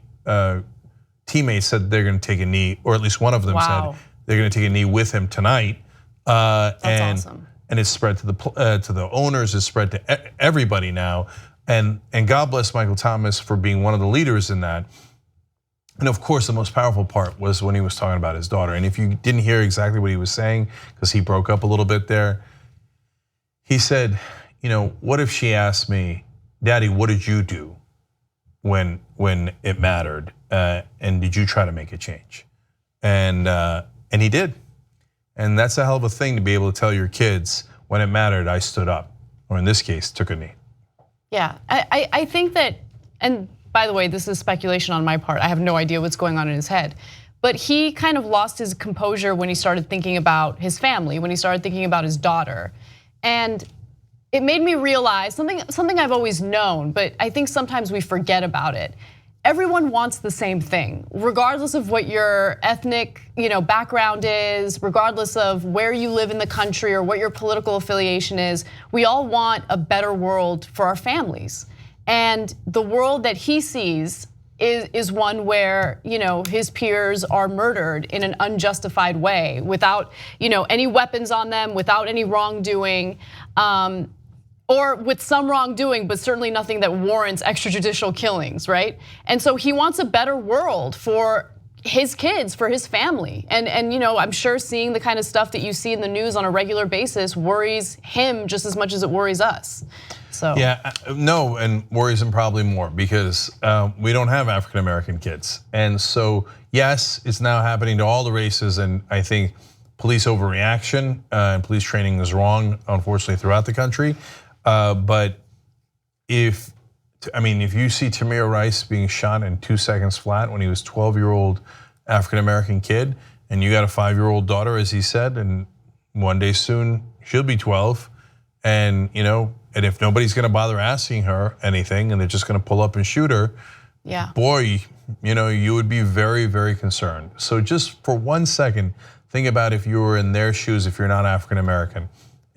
E: teammates said they're gonna take a knee, or at least one of them said they're gonna take a knee with him tonight. That's awesome. And it's spread to the owners, it's spread to everybody now. And God bless Michael Thomas for being one of the leaders in that. And of course, the most powerful part was when he was talking about his daughter. And if you didn't hear exactly what he was saying, because he broke up a little bit there, he said, what if she asked me, Daddy, what did you do when it mattered? And did you try to make a change? And he did. And that's a hell of a thing to be able to tell your kids, when it mattered, I stood up, or in this case, took a knee.
I: Yeah, I think that, and by the way, this is speculation on my part. I have no idea what's going on in his head. But he kind of lost his composure when he started thinking about his family, when he started thinking about his daughter. And it made me realize something I've always known, but I think sometimes we forget about it. Everyone wants the same thing, regardless of what your ethnic background is, regardless of where you live in the country or what your political affiliation is. We all want a better world for our families. And the world that he sees is one where his peers are murdered in an unjustified way, without any weapons on them, without any wrongdoing. Or with some wrongdoing, but certainly nothing that warrants extrajudicial killings, right? And so he wants a better world for his kids, for his family. And I'm sure seeing the kind of stuff that you see in the news on a regular basis worries him just as much as it worries us. So
E: yeah, no, and worries him probably more, because we don't have African American kids. And so yes, it's now happening to all the races, and I think police overreaction and police training is wrong, unfortunately, throughout the country. But if you see Tamir Rice being shot in 2 seconds flat when he was 12-year-old African American kid, and you got a 5-year-old daughter, as he said, and one day soon she'll be 12, and if nobody's gonna bother asking her anything, and they're just gonna pull up and shoot her, boy, you would be very, very concerned. So just for 1 second, think about if you were in their shoes, if you're not African American.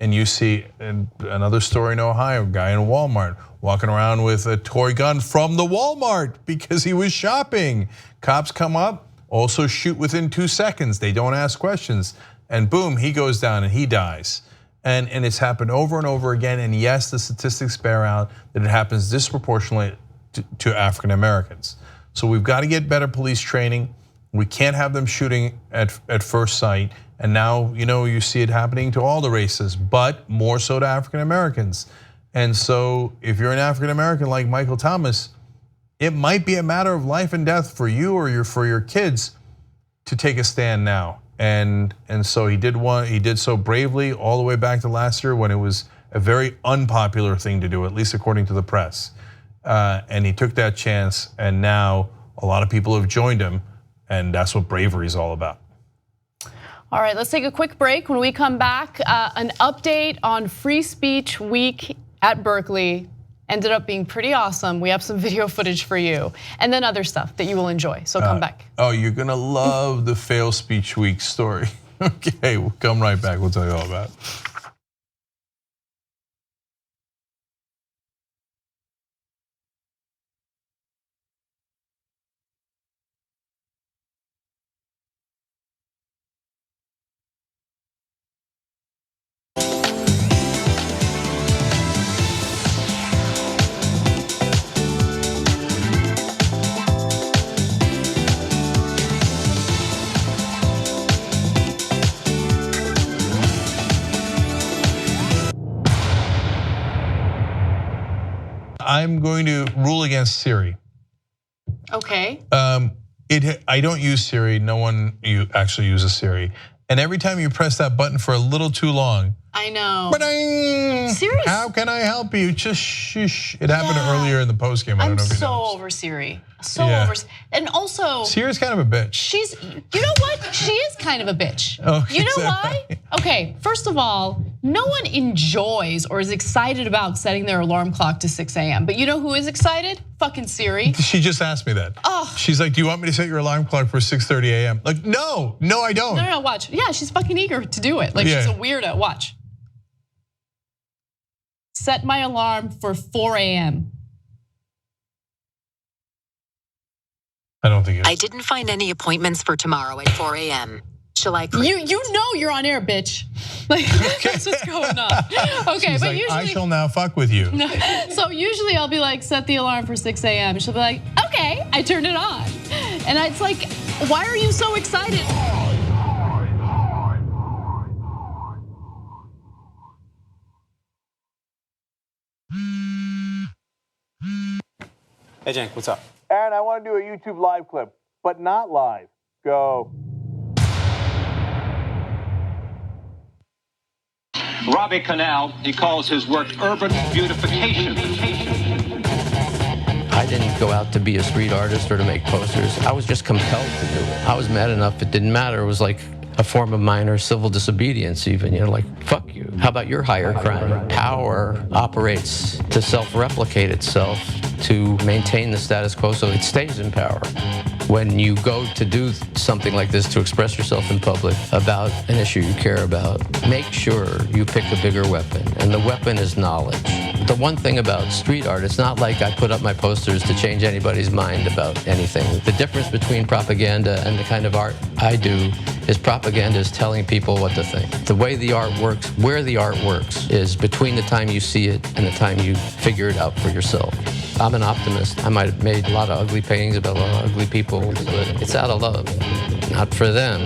E: And you see another story in Ohio, a guy in Walmart walking around with a toy gun from the Walmart because he was shopping. Cops come up, also shoot within 2 seconds. They don't ask questions, and boom, he goes down and he dies. And it's happened over and over again. And yes, the statistics bear out that it happens disproportionately to African Americans. So we've got to get better police training. We can't have them shooting at first sight. And now you see it happening to all the races, but more so to African Americans. And so if you're an African American like Michael Thomas, it might be a matter of life and death for you or for your kids to take a stand now. And so he did so bravely all the way back to last year, when it was a very unpopular thing to do, at least according to the press. And he took that chance, and now a lot of people have joined him, and that's what bravery is all about.
I: All right, let's take a quick break. When we come back, an update on Free Speech Week at Berkeley. Ended up being pretty awesome. We have some video footage for you, and then other stuff that you will enjoy, so come back.
E: Oh, you're gonna love the Fail Speech Week story. Okay, we'll come right back, we'll tell you all about it. I'm going to rule against Siri.
I: Okay.
E: I don't use Siri. No one actually uses Siri. And every time you press that button for a little too long,
I: I know.
E: Siri, how can I help you? Just shush. It happened earlier in the post game. I don't know if you know.
I: I'm so over Siri. Over, and also
E: Siri's kind of a bitch.
I: You know what? She is kind of a bitch.
E: Oh,
I: you know why? Okay, first of all, no one enjoys or is excited about setting their alarm clock to 6 a.m. But you know who is excited? Fucking Siri.
E: She just asked me that.
I: Oh.
E: She's like, do you want me to set your alarm clock for 6:30 a.m.? Like, no, I don't.
I: No, watch. Yeah, she's fucking eager to do it. Like she's a weirdo. Watch. Set my alarm for 4 a.m.
E: I don't think it is.
M: I didn't find any appointments for tomorrow at 4 a.m. Shall I?
I: You know you're on air, bitch. Like that's what's going on. Okay,
E: She's
I: but
E: like,
I: usually
E: I shall now fuck with you.
I: So usually I'll be like, set the alarm for 6 a.m. She'll be like, okay, I turned it on, and it's like, why are you so excited?
N: Hey, Cenk, what's up?
O: Aaron, I want to do a YouTube live clip, but not live. Go.
P: Robbie Canal, he calls his work urban beautification.
Q: I didn't go out to be a street artist or to make posters. I was just compelled to do it. I was mad enough it didn't matter. It was like a form of minor civil disobedience even. You know, like, fuck you. How about your higher crime? Power operates to self-replicate itself, to maintain the status quo so it stays in power. When you go to do something like this to express yourself in public about an issue you care about, make sure you pick a bigger weapon, and the weapon is knowledge. The one thing about street art, it's not like I put up my posters to change anybody's mind about anything. The difference between propaganda and the kind of art I do is propaganda is telling people what to think. The way the art works, where the art works, is between the time you see it and the time you figure it out for yourself. I'm an optimist. I might have made a lot of ugly paintings about a lot of ugly people, but it's out of love, not for them.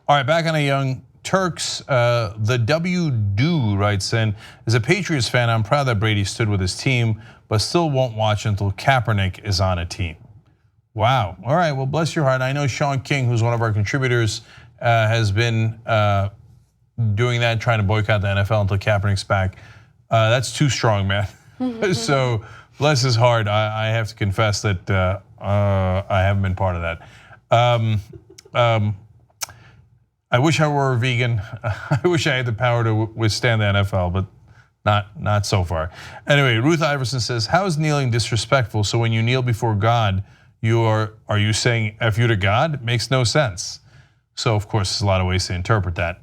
E: All right, back on a young Turks. The W Do writes in, as a Patriots fan, I'm proud that Brady stood with his team, but still won't watch until Kaepernick is on a team. Wow. All right, well, bless your heart. I know Sean King, who's one of our contributors, has been doing that, trying to boycott the NFL until Kaepernick's back. That's too strong, man. So bless his heart. I have to confess that I haven't been part of that. I wish I were a vegan. I wish I had the power to withstand the NFL, but not so far. Anyway, Ruth Iverson says, how is kneeling disrespectful? So when you kneel before God, are you saying F you to God? It makes no sense. So of course, there's a lot of ways to interpret that.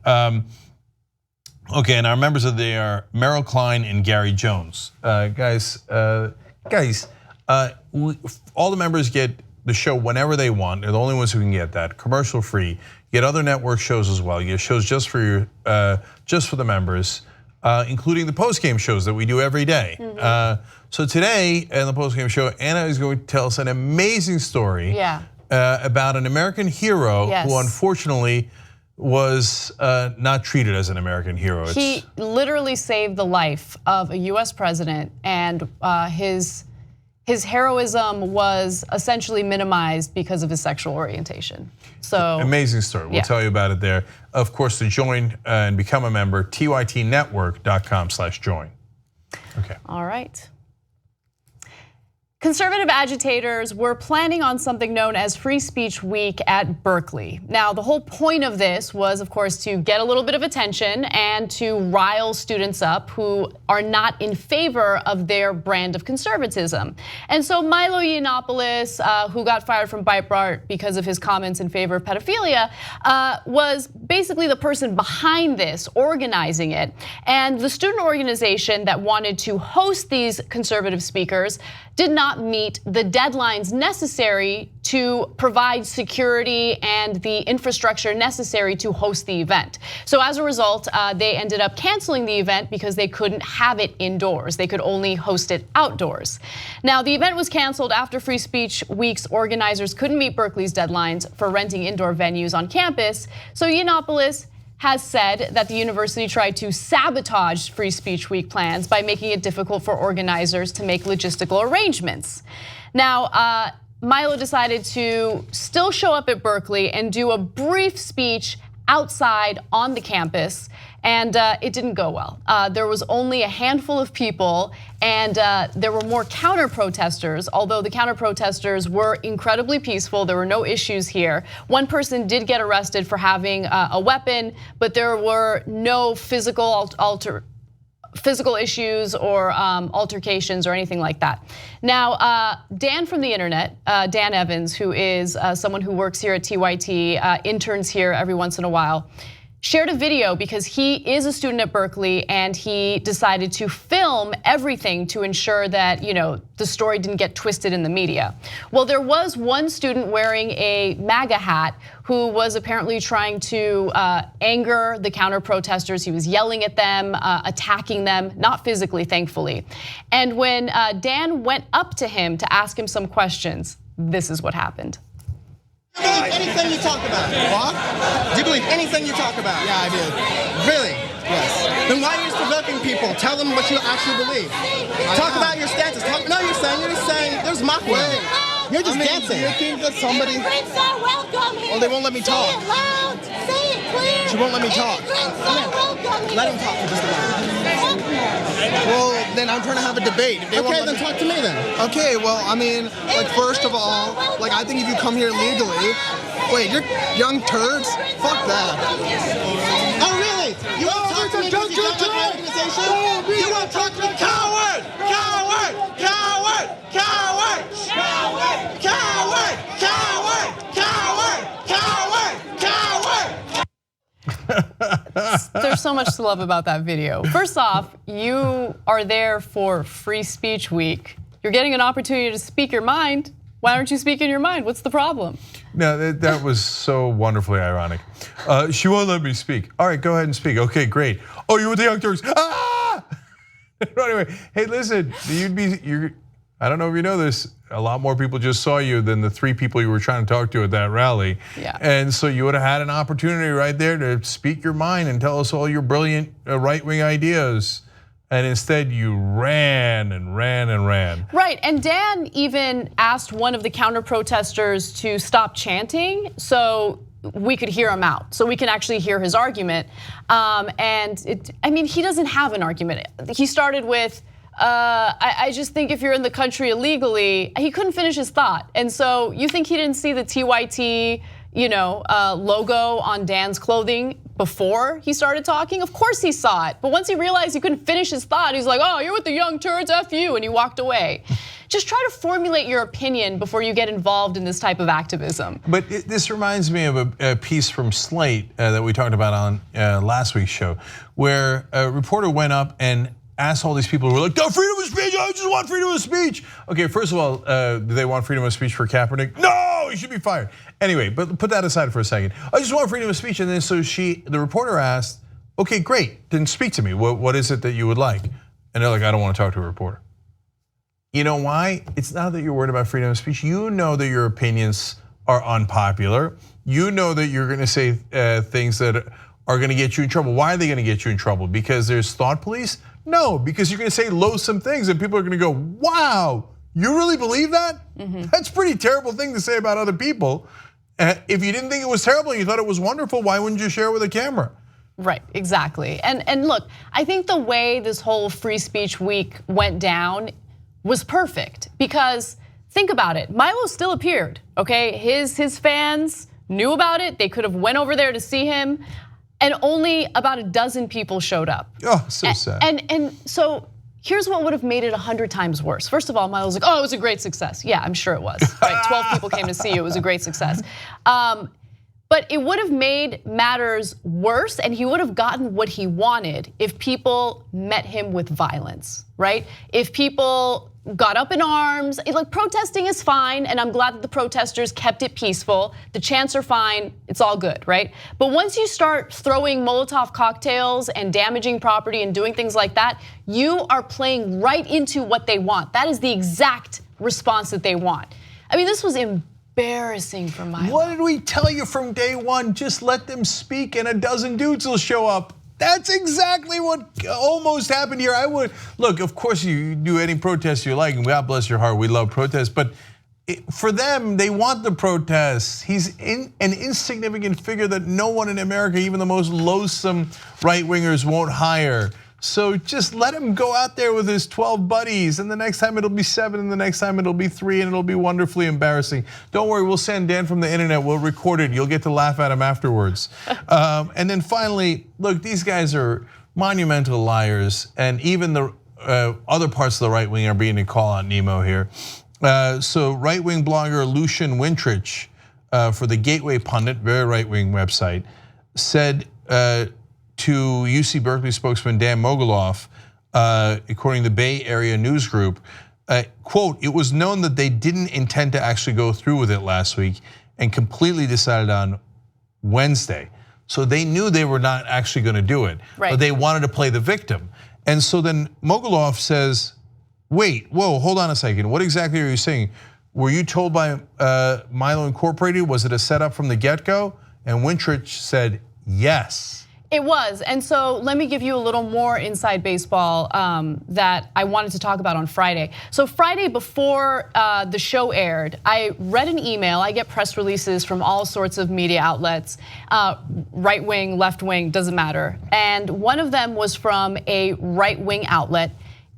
E: Okay, and our members of the are Merrill Klein and Gary Jones. Guys, all the members get the show whenever they want. They're the only ones who can get that, commercial free. You get other network shows as well. You get shows just for the members, including the post-game shows that we do every day. So today in the post-game show, Anna is going to tell us an amazing story about an American hero who unfortunately was not treated as an American hero.
I: He literally saved the life of a US president, and his heroism was essentially minimized because of his sexual orientation. So
E: amazing story. We'll tell you about it there. Of course, to join and become a member, tytnetwork.com/join. Okay.
I: All right. Conservative agitators were planning on something known as Free Speech Week at Berkeley. Now, the whole point of this was, of course, to get a little bit of attention and to rile students up who are not in favor of their brand of conservatism. And so Milo Yiannopoulos, who got fired from Breitbart because of his comments in favor of pedophilia, was basically the person behind this, organizing it. And the student organization that wanted to host these conservative speakers did not meet the deadlines necessary to provide security and the infrastructure necessary to host the event. So as a result, they ended up canceling the event because they couldn't have it indoors. They could only host it outdoors. Now, the event was canceled after Free Speech Week's organizers couldn't meet Berkeley's deadlines for renting indoor venues on campus. So Yiannopoulos has said that the university tried to sabotage Free Speech Week plans by making it difficult for organizers to make logistical arrangements. Now, Milo decided to still show up at Berkeley and do a brief speech outside on the campus, and it didn't go well. There was only a handful of people, and there were more counter protesters, although the counter protesters were incredibly peaceful. There were no issues here. One person did get arrested for having a weapon, but there were no physical issues or altercations or anything like that. Now, Dan from the internet, Dan Evans, who is someone who works here at TYT, interns here every once in a while, shared a video because he is a student at Berkeley and he decided to film everything to ensure that the story didn't get twisted in the media. Well, there was one student wearing a MAGA hat who was apparently trying to anger the counter protesters. He was yelling at them, attacking them, not physically, thankfully. And when Dan went up to him to ask him some questions, this is what happened.
N: Do you believe anything you talk about? What? Do you believe anything you talk about? Yeah, I do. Really? Yes. Then why are you provoking people? Tell them what you actually believe. Talk about your stances. No, you're just saying, there's my way. You're just dancing. Do you think that somebody... Immigrants are welcome here. Well, they won't let me talk. Say it loud. Say it clear. She won't let me talk. Immigrants are welcome here. Let him talk for just a minute. Well, then I'm trying to have a debate. Okay, then talk to me then. Okay, well, I mean, like first of all, like I think if you come here legally, wait, you're young Turks? Fuck that. Oh, really? You want to talk to me because you don't like my organization? You want to talk to me? Coward! Coward! Coward! Coward! Coward! Coward! Coward! Coward! Coward! Coward!
I: There's so much to love about that video. First off, you are there for Free Speech Week. You're getting an opportunity to speak your mind. Why aren't you speaking your mind? What's the problem?
E: No, that was so wonderfully ironic. She won't let me speak. All right, go ahead and speak. Okay, great. Oh, you're with the Young Turks. Ah! Anyway, hey, listen, I don't know if you know this, a lot more people just saw you than the 3 people you were trying to talk to at that rally.
I: Yeah.
E: And so you would have had an opportunity right there to speak your mind and tell us all your brilliant right-wing ideas. And instead you ran and ran and ran.
I: Right, and Dan even asked one of the counter protesters to stop chanting so we could hear him out, so we can actually hear his argument. He doesn't have an argument. He started with, I just think if you're in the country illegally, he couldn't finish his thought. And so you think he didn't see the TYT, logo on Dan's clothing before he started talking? Of course he saw it. But once he realized he couldn't finish his thought, he's like, oh, you're with the young Turks, F you, and he walked away. Just try to formulate your opinion before you get involved in this type of activism.
E: But this reminds me of a piece from Slate that we talked about on last week's show, where a reporter went up and asked all these people who were like, "No, freedom of speech, I just want freedom of speech." Okay, first of all, do they want freedom of speech for Kaepernick? No, he should be fired. Anyway, but put that aside for a second. I just want freedom of speech. And then so the reporter asked, okay, great, then speak to me. What is it that you would like? And they're like, I don't want to talk to a reporter. You know why? It's not that you're worried about freedom of speech. You know that your opinions are unpopular. You know that you're gonna say things that are gonna get you in trouble. Why are they gonna get you in trouble? Because there's thought police? No, because you're gonna say loathsome things and people are gonna go, wow, you really believe that? That's a pretty terrible thing to say about other people. If you didn't think it was terrible and you thought it was wonderful, why wouldn't you share it with a camera?
I: Right, exactly. And look, I think the way this whole free speech week went down was perfect, because think about it, Milo still appeared, okay? His fans knew about it, they could have went over there to see him, and only about a dozen people showed up.
E: Oh, so sad.
I: And so here's what would have made it 100 times worse. First of all, Milo's like, oh, it was a great success. Yeah, I'm sure it was, right? 12 people came to see you, it was a great success. But it would have made matters worse, and he would have gotten what he wanted if people met him with violence, right? If people got up in arms, like protesting is fine, and I'm glad that the protesters kept it peaceful. The chants are fine, it's all good, right? But once you start throwing Molotov cocktails and damaging property and doing things like that, you are playing right into what they want. That is the exact response that they want. I mean, this was embarrassing for Milo.
E: What did we tell you from day one? Just let them speak and a dozen dudes will show up. That's exactly what almost happened here. I would, look, of course you do any protest you like, and God bless your heart, we love protests, but for them, they want the protests. He's an insignificant figure that no one in America, even the most loathsome right-wingers, won't hire. So just let him go out there with his 12 buddies, and the next time it'll be 7, and the next time it'll be 3, and it'll be wonderfully embarrassing. Don't worry, we'll send Dan from the internet, we'll record it, you'll get to laugh at him afterwards. And then finally, look, these guys are monumental liars, and even the other parts of the right wing are beginning to call out Nemo here. So right-wing blogger Lucian Wintrich for the Gateway Pundit, very right-wing website, said to UC Berkeley spokesman Dan Mogulof, according to the Bay Area News Group, quote, it was known that they didn't intend to actually go through with it last week and completely decided on Wednesday. So they knew they were not actually gonna do it, but they wanted to play the victim. And so then Mogulof says, wait, whoa, hold on a second. What exactly are you saying? Were you told by Milo Incorporated, was it a setup from the get-go? And Wintrich said, yes.
I: It was, and so let me give you a little more inside baseball that I wanted to talk about on Friday. So Friday before the show aired, I read an email. I get press releases from all sorts of media outlets, right wing, left wing, doesn't matter. And one of them was from a right wing outlet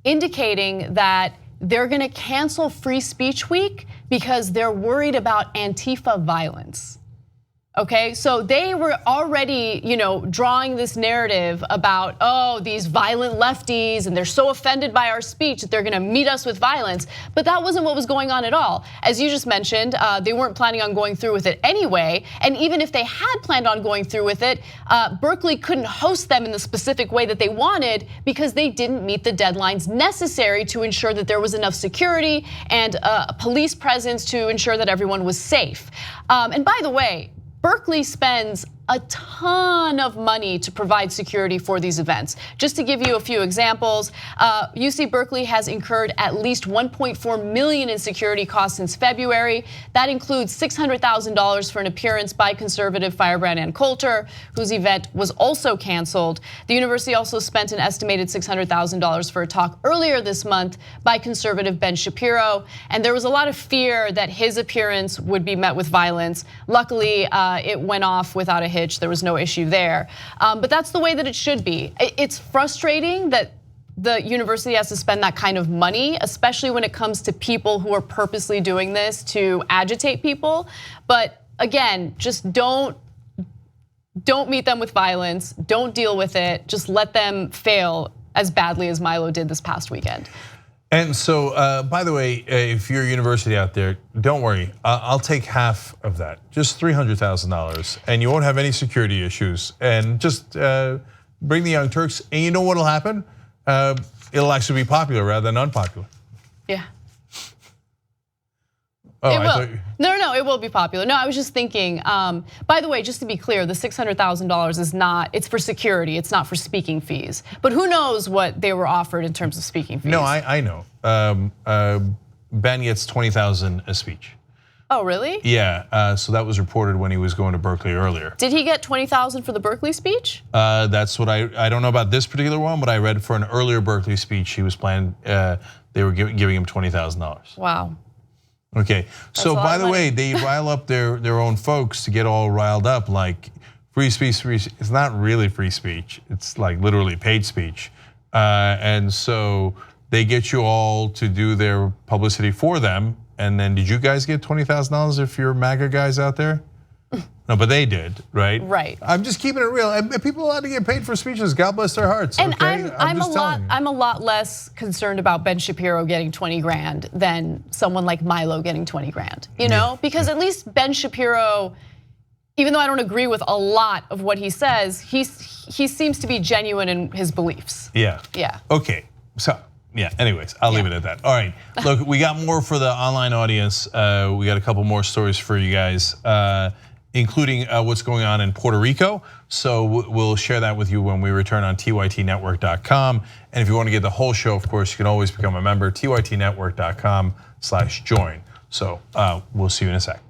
I: indicating that they're gonna cancel Free Speech Week because they're worried about Antifa violence. Okay, so they were already, drawing this narrative about, oh, these violent lefties, and they're so offended by our speech that they're gonna meet us with violence. But that wasn't what was going on at all. As you just mentioned, they weren't planning on going through with it anyway. And even if they had planned on going through with it, Berkeley couldn't host them in the specific way that they wanted because they didn't meet the deadlines necessary to ensure that there was enough security and a police presence to ensure that everyone was safe. And by the way, Berkeley spends a ton of money to provide security for these events. Just to give you a few examples, UC Berkeley has incurred at least $1.4 million in security costs since February. That includes $600,000 for an appearance by conservative Firebrand and Coulter, whose event was also canceled. The university also spent an estimated $600,000 for a talk earlier this month by conservative Ben Shapiro, and there was a lot of fear that his appearance would be met with violence. Luckily, it went off without a hitch. There was no issue there, but that's the way that it should be. It's frustrating that the university has to spend that kind of money, especially when it comes to people who are purposely doing this to agitate people. But again, just don't meet them with violence. Don't deal with it. Just let them fail as badly as Milo did this past weekend.
E: And so, by the way, if you're a university out there, don't worry. I'll take half of that, just $300,000, and you won't have any security issues. And just bring the Young Turks, and you know what'll happen? It'll actually be popular rather than unpopular.
I: Yeah.
E: Oh,
I: it will. No, it will be popular. No, I was just thinking, by the way, just to be clear, the $600,000 is not, it's for security, it's not for speaking fees. But who knows what they were offered in terms of speaking fees?
E: No, I know. Ben gets $20,000 a speech.
I: Oh, really?
E: Yeah, so that was reported when he was going to Berkeley earlier.
I: Did he get $20,000 for the Berkeley speech?
E: That's what I don't know about this particular one, but I read for an earlier Berkeley speech he was planning, they were giving him $20,000.
I: Wow.
E: Okay, so by the way, they rile up their own folks to get all riled up, like free speech, it's not really free speech, it's like literally paid speech. And so they get you all to do their publicity for them, and then did you guys get $20,000 if you're MAGA guys out there? No, but they did, right?
I: Right.
E: I'm just keeping it real. And people allowed to get paid for speeches. God bless their hearts.
I: And
E: okay?
I: I'm a lot less concerned about Ben Shapiro getting 20 grand than someone like Milo getting 20 grand. You know, because at least Ben Shapiro, even though I don't agree with a lot of what he says, he seems to be genuine in his beliefs.
E: Yeah.
I: Yeah.
E: Okay. So. Yeah, anyways, I'll leave it at that. All right, look, we got more for the online audience. We got a couple more stories for you guys, including what's going on in Puerto Rico. So we'll share that with you when we return on tytnetwork.com. And if you want to get the whole show, of course, you can always become a member, tytnetwork.com/join. So we'll see you in a sec.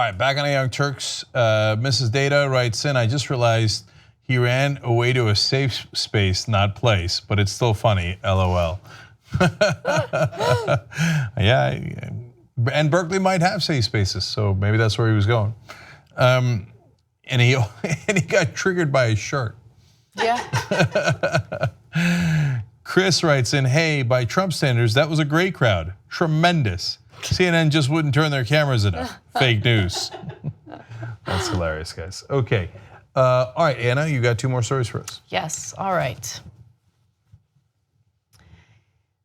E: right, back on the Young Turks. Mrs. Data writes in, I just realized he ran away to a safe space, not place, but it's still funny, LOL. Yeah, and Berkeley might have safe spaces, so maybe that's where he was going. And he got triggered by his shirt.
I: Yeah.
E: Chris writes in, hey, by Trump standards, that was a great crowd. Tremendous. CNN just wouldn't turn their cameras enough. Fake news. That's hilarious, guys. Okay. All right, Anna, you got 2 more stories for us.
I: Yes, all right.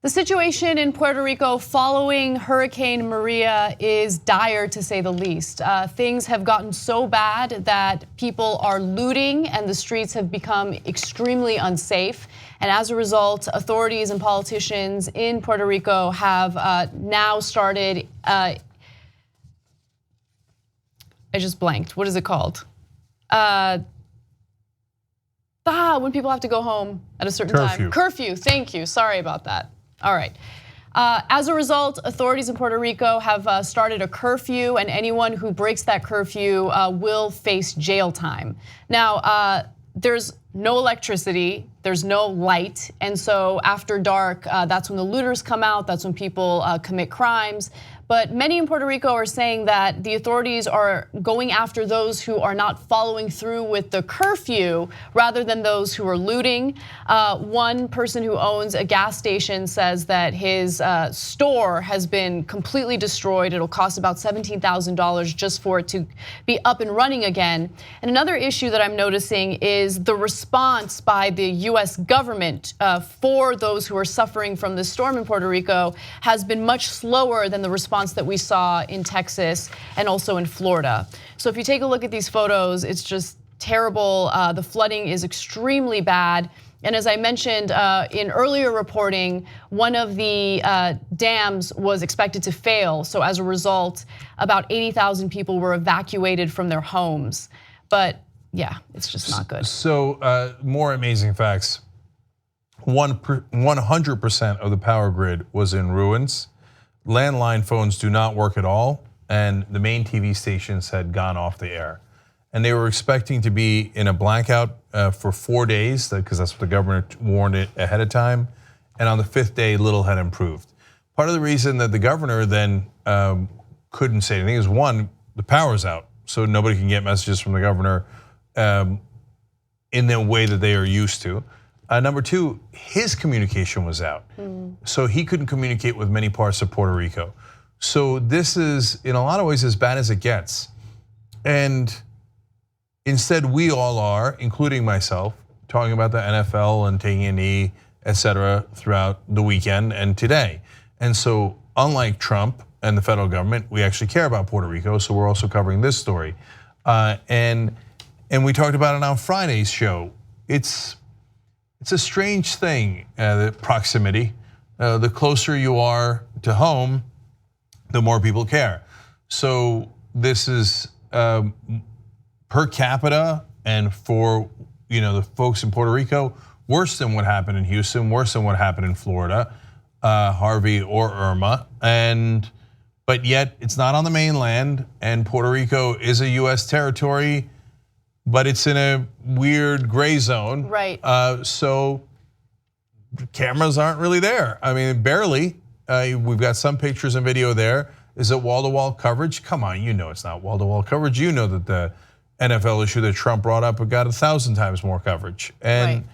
I: The situation in Puerto Rico following Hurricane Maria is dire, to say the least. Things have gotten so bad that people are looting and the streets have become extremely unsafe. And as a result, authorities and politicians in Puerto Rico have now started, I just blanked, what is it called? When people have to go home at a certain time. Curfew, thank you, sorry about that. All right. As a result, authorities in Puerto Rico have started a curfew, and anyone who breaks that curfew will face jail time. Now, there's no electricity, there's no light, and so after dark, that's when the looters come out, that's when people commit crimes. But many in Puerto Rico are saying that the authorities are going after those who are not following through with the curfew rather than those who are looting. One person who owns a gas station says that his store has been completely destroyed. It'll cost about $17,000 just for it to be up and running again. And another issue that I'm noticing is the response by the US government for those who are suffering from this storm in Puerto Rico has been much slower than the response that we saw in Texas and also in Florida. So if you take a look at these photos, it's just terrible. The flooding is extremely bad. And as I mentioned in earlier reporting, one of the dams was expected to fail. So as a result, about 80,000 people were evacuated from their homes. But yeah, it's just not good.
E: So more amazing facts. 100% of the power grid was in ruins. Landline phones do not work at all, and the main TV stations had gone off the air. And they were expecting to be in a blackout for 4 days, because that's what the government warned it ahead of time. And on the 5th day, little had improved. Part of the reason that the governor then couldn't say anything is, one, the power's out, so nobody can get messages from the governor in the way that they are used to. Number 2, his communication was out. So he couldn't communicate with many parts of Puerto Rico. So this is, in a lot of ways, as bad as it gets. And instead, we all are, including myself, talking about the NFL and taking a knee, etc., throughout the weekend and today. And so, unlike Trump and the federal government, we actually care about Puerto Rico, so we're also covering this story. And we talked about it on Friday's show. It's a strange thing, the proximity. The closer you are to home, the more people care. So this is per capita, and for the folks in Puerto Rico, worse than what happened in Houston, worse than what happened in Florida, Harvey or Irma, but yet it's not on the mainland, and Puerto Rico is a US territory, but it's in a weird gray zone.
I: Right.
E: So cameras aren't really there. I mean, barely. We've got some pictures and video there. Is it wall-to-wall coverage? Come on, you know it's not wall-to-wall coverage. You know that the NFL issue that Trump brought up got 1,000 times more coverage. And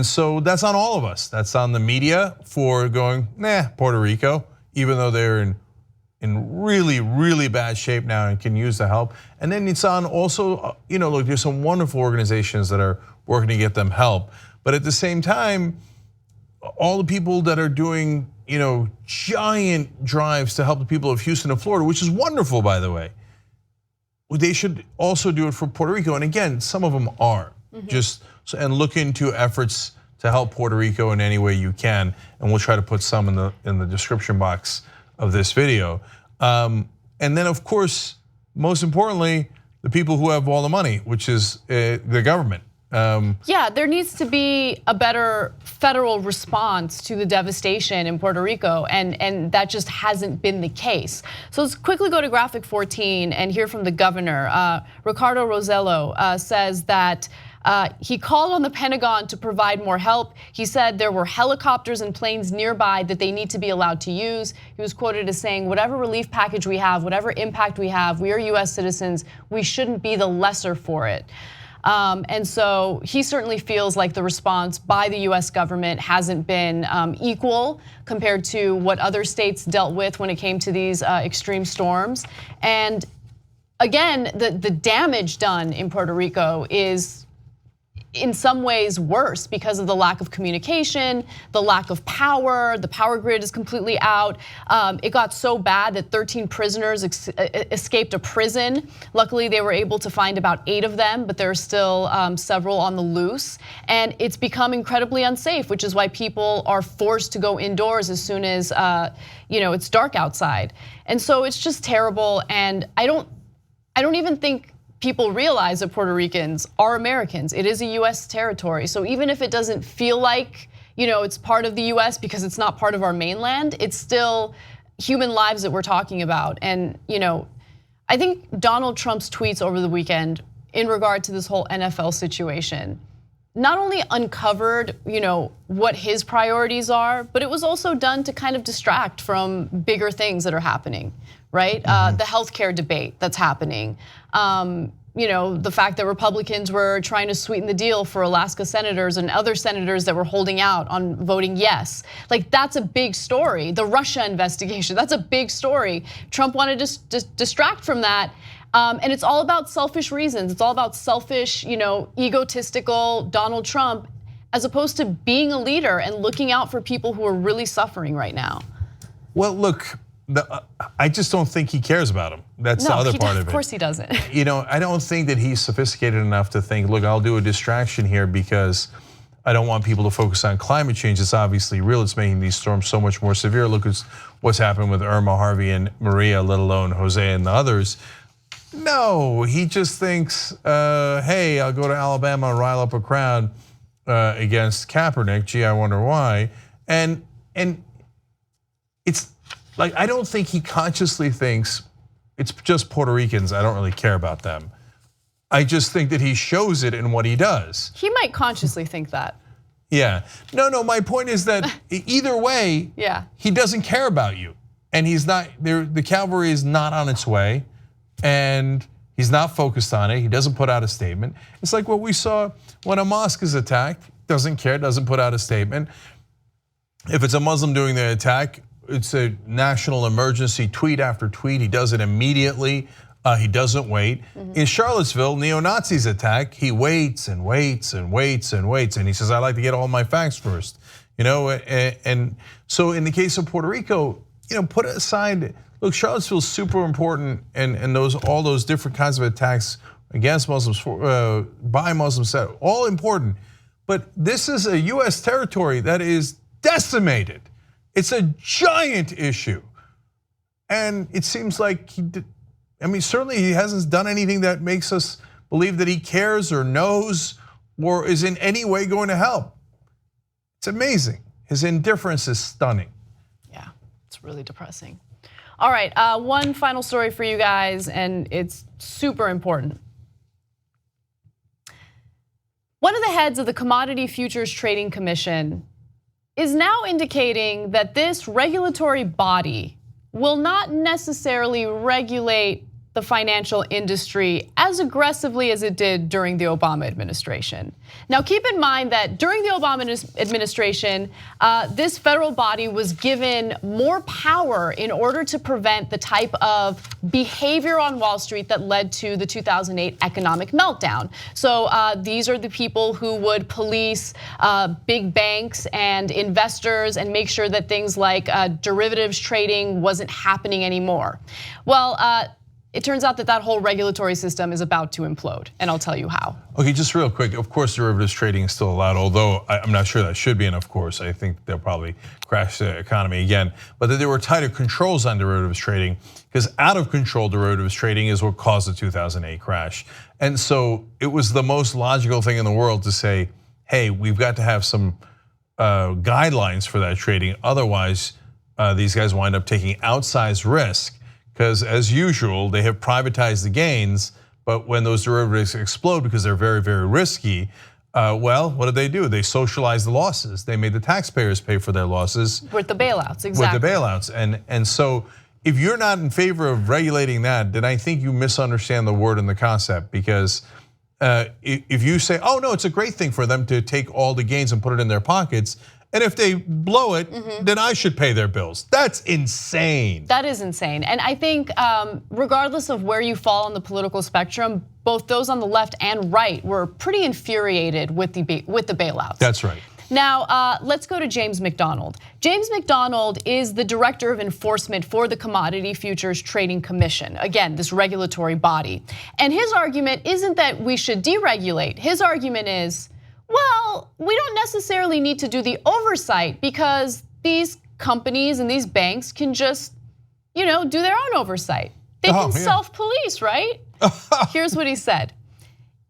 E: so that's on all of us. That's on the media for going, Puerto Rico, even though they're in really, really bad shape now and can use the help. And then it's on also, look, there's some wonderful organizations that are working to get them help. But at the same time, all the people that are doing, giant drives to help the people of Houston and Florida, which is wonderful, by the way, they should also do it for Puerto Rico. And again, some of them are. And look into efforts to help Puerto Rico in any way you can. And we'll try to put some in the description box of this video. And then, of course, most importantly, the people who have all the money, which is the government.
I: Yeah, there needs to be a better federal response to the devastation in Puerto Rico, and that just hasn't been the case. So let's quickly go to graphic 14 and hear from the governor. Ricardo Rosello says that he called on the Pentagon to provide more help. He said there were helicopters and planes nearby that they need to be allowed to use. He was quoted as saying, whatever relief package we have, whatever impact we have, we are US citizens, we shouldn't be the lesser for it. And so he certainly feels like the response by the US government hasn't been equal compared to what other states dealt with when it came to these extreme storms. And again, the damage done in Puerto Rico is in some ways worse because of the lack of communication, the lack of power, the power grid is completely out. It got so bad that 13 prisoners escaped a prison. Luckily, they were able to find about 8 of them, but there are still several on the loose. And it's become incredibly unsafe, which is why people are forced to go indoors as soon as it's dark outside. And so it's just terrible. And I don't even think people realize that Puerto Ricans are Americans. It is a US territory. So even if it doesn't feel like, it's part of the US because it's not part of our mainland, it's still human lives that we're talking about. And, I think Donald Trump's tweets over the weekend in regard to this whole NFL situation not only uncovered, what his priorities are, but it was also done to kind of distract from bigger things that are happening, right? The healthcare debate that's happening. The fact that Republicans were trying to sweeten the deal for Alaska senators and other senators that were holding out on voting yes. Like that's a big story. The Russia investigation, that's a big story. Trump wanted to distract from that. And it's all about selfish reasons. It's all about selfish, egotistical Donald Trump, as opposed to being a leader and looking out for people who are really suffering right now.
E: Well, look, I just don't think he cares about him. That's the other part of it.
I: Of course he doesn't.
E: I don't think that he's sophisticated enough to think, look, I'll do a distraction here because I don't want people to focus on climate change. It's obviously real. It's making these storms so much more severe. Look at what's happened with Irma, Harvey, and Maria, let alone Jose and the others. No, he just thinks, hey, I'll go to Alabama and rile up a crowd against Kaepernick. Gee, I wonder why. And it's like, I don't think he consciously thinks it's just Puerto Ricans, I don't really care about them. I just think that he shows it in what he does.
I: He might consciously think that.
E: Yeah, no, my point is that either way, he doesn't care about you. And he's not, the cavalry is not on its way. And he's not focused on it. He doesn't put out a statement. It's like what we saw when a mosque is attacked. Doesn't care, doesn't put out a statement. If it's a Muslim doing the attack, it's a national emergency, tweet after tweet. He does it immediately. He doesn't wait. In Charlottesville, neo-Nazis attack. He waits and waits and waits and waits. And he says, I like to get all my facts first. And so in the case of Puerto Rico, put aside, look, Charlottesville's super important, and all those different kinds of attacks against Muslims, by Muslims, all important. But this is a US territory that is decimated. It's a giant issue. And it seems like certainly he hasn't done anything that makes us believe that he cares or knows or is in any way going to help. It's amazing. His indifference is stunning.
I: Yeah, it's really depressing. All right, one final story for you guys, and it's super important. One of the heads of the Commodity Futures Trading Commission is now indicating that this regulatory body will not necessarily regulate the financial industry as aggressively as it did during the Obama administration. Now keep in mind that during the Obama administration, this federal body was given more power in order to prevent the type of behavior on Wall Street that led to the 2008 economic meltdown. So these are the people who would police big banks and investors and make sure that things like derivatives trading wasn't happening anymore. Well, it turns out that that whole regulatory system is about to implode, and I'll tell you how.
E: Okay, just real quick. Of course, derivatives trading is still allowed, although I'm not sure that should be. And of course, I think they'll probably crash the economy again. But that there were tighter controls on derivatives trading, because out of control derivatives trading is what caused the 2008 crash. And so it was the most logical thing in the world to say, hey, we've got to have some guidelines for that trading. Otherwise, these guys wind up taking outsized risk. Because as usual, they have privatized the gains, but when those derivatives explode because they're very, very risky, well, what do? They socialize the losses. They made the taxpayers pay for their losses.
I: With the bailouts, exactly.
E: With the bailouts, and so if you're not in favor of regulating that, then I think you misunderstand the word and the concept. Because if you say, oh no, it's a great thing for them to take all the gains and put it in their pockets, and if they blow it, then I should pay their bills. That's insane.
I: That is insane. And I think regardless of where you fall on the political spectrum, both those on the left and right were pretty infuriated with the bailouts.
E: That's right.
I: Now, let's go to James McDonald. James McDonald is the director of enforcement for the Commodity Futures Trading Commission. Again, this regulatory body. And his argument isn't that we should deregulate. His argument is, well, we don't necessarily need to do the oversight because these companies and these banks can just, do their own oversight. They can self-police, right? Here's what he said.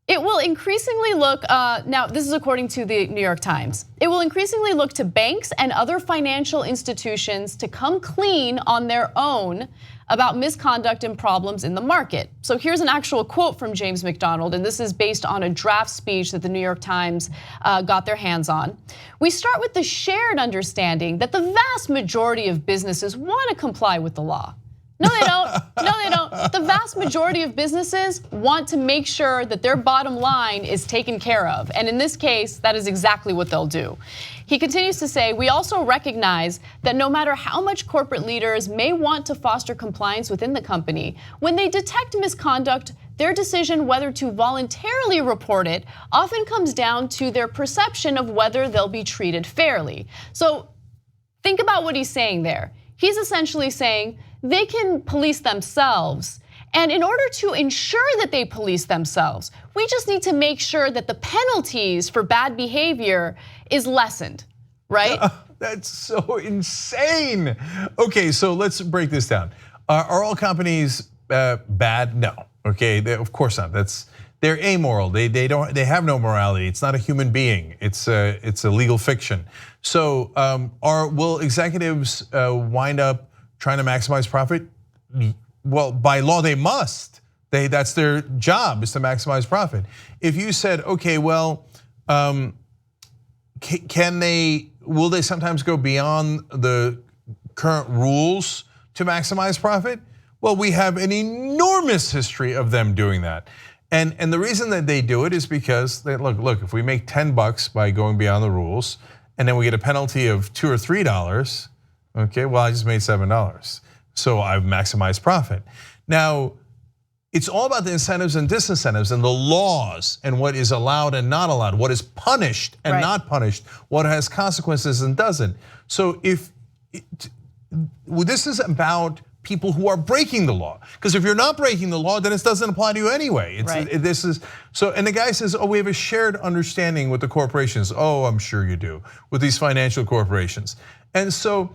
I: It will increasingly look, now this is according to the New York Times, it will increasingly look to banks and other financial institutions to come clean on their own about misconduct and problems in the market. So here's an actual quote from James McDonald, and this is based on a draft speech that the New York Times got their hands on. We start with the shared understanding that the vast majority of businesses want to comply with the law. No, they don't. No, they don't. The vast majority of businesses want to make sure that their bottom line is taken care of. And in this case, that is exactly what they'll do. He continues to say, we also recognize that no matter how much corporate leaders may want to foster compliance within the company, when they detect misconduct, their decision whether to voluntarily report it often comes down to their perception of whether they'll be treated fairly. So think about what he's saying there. He's essentially saying they can police themselves. And in order to ensure that they police themselves, we just need to make sure that the penalties for bad behavior is lessened, right?
E: That's so insane. Okay, so let's break this down. Are all companies bad? No. Okay, of course not. They're amoral. They have no morality. It's not a human being. It's a legal fiction. So will executives wind up trying to maximize profit? Well, by law they must. That's their job, is to maximize profit. If you said, okay, well, will they sometimes go beyond the current rules to maximize profit? Well, we have an enormous history of them doing that. And the reason that they do it is because look, if we make $10 by going beyond the rules, and then we get a penalty of $2 or $3, okay, well, I just made $7. So I've maximized profit. Now, it's all about the incentives and disincentives and the laws and what is allowed and not allowed, what is punished and not punished, what has consequences and doesn't. So this is about people who are breaking the law. Because if you're not breaking the law, then it doesn't apply to you anyway. This is so, and the guy says, oh, we have a shared understanding with the corporations. Oh, I'm sure you do, with these financial corporations. And so,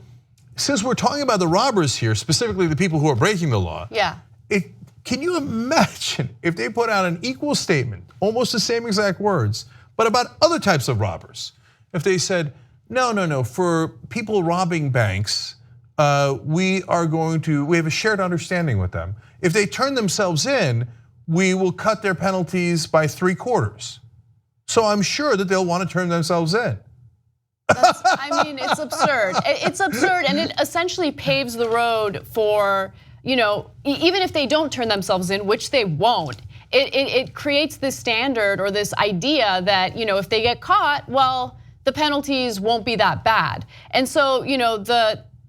E: since we're talking about the robbers here, specifically the people who are breaking the law, can you imagine if they put out an equal statement, almost the same exact words, but about other types of robbers? If they said, no, for people robbing banks, we have a shared understanding with them. If they turn themselves in, we will cut their penalties by 3/4. So I'm sure that they'll want to turn themselves in.
I: It's absurd. It's absurd, and it essentially paves the road for, even if they don't turn themselves in, which they won't, it creates this standard or this idea that, if they get caught, well, the penalties won't be that bad. And so,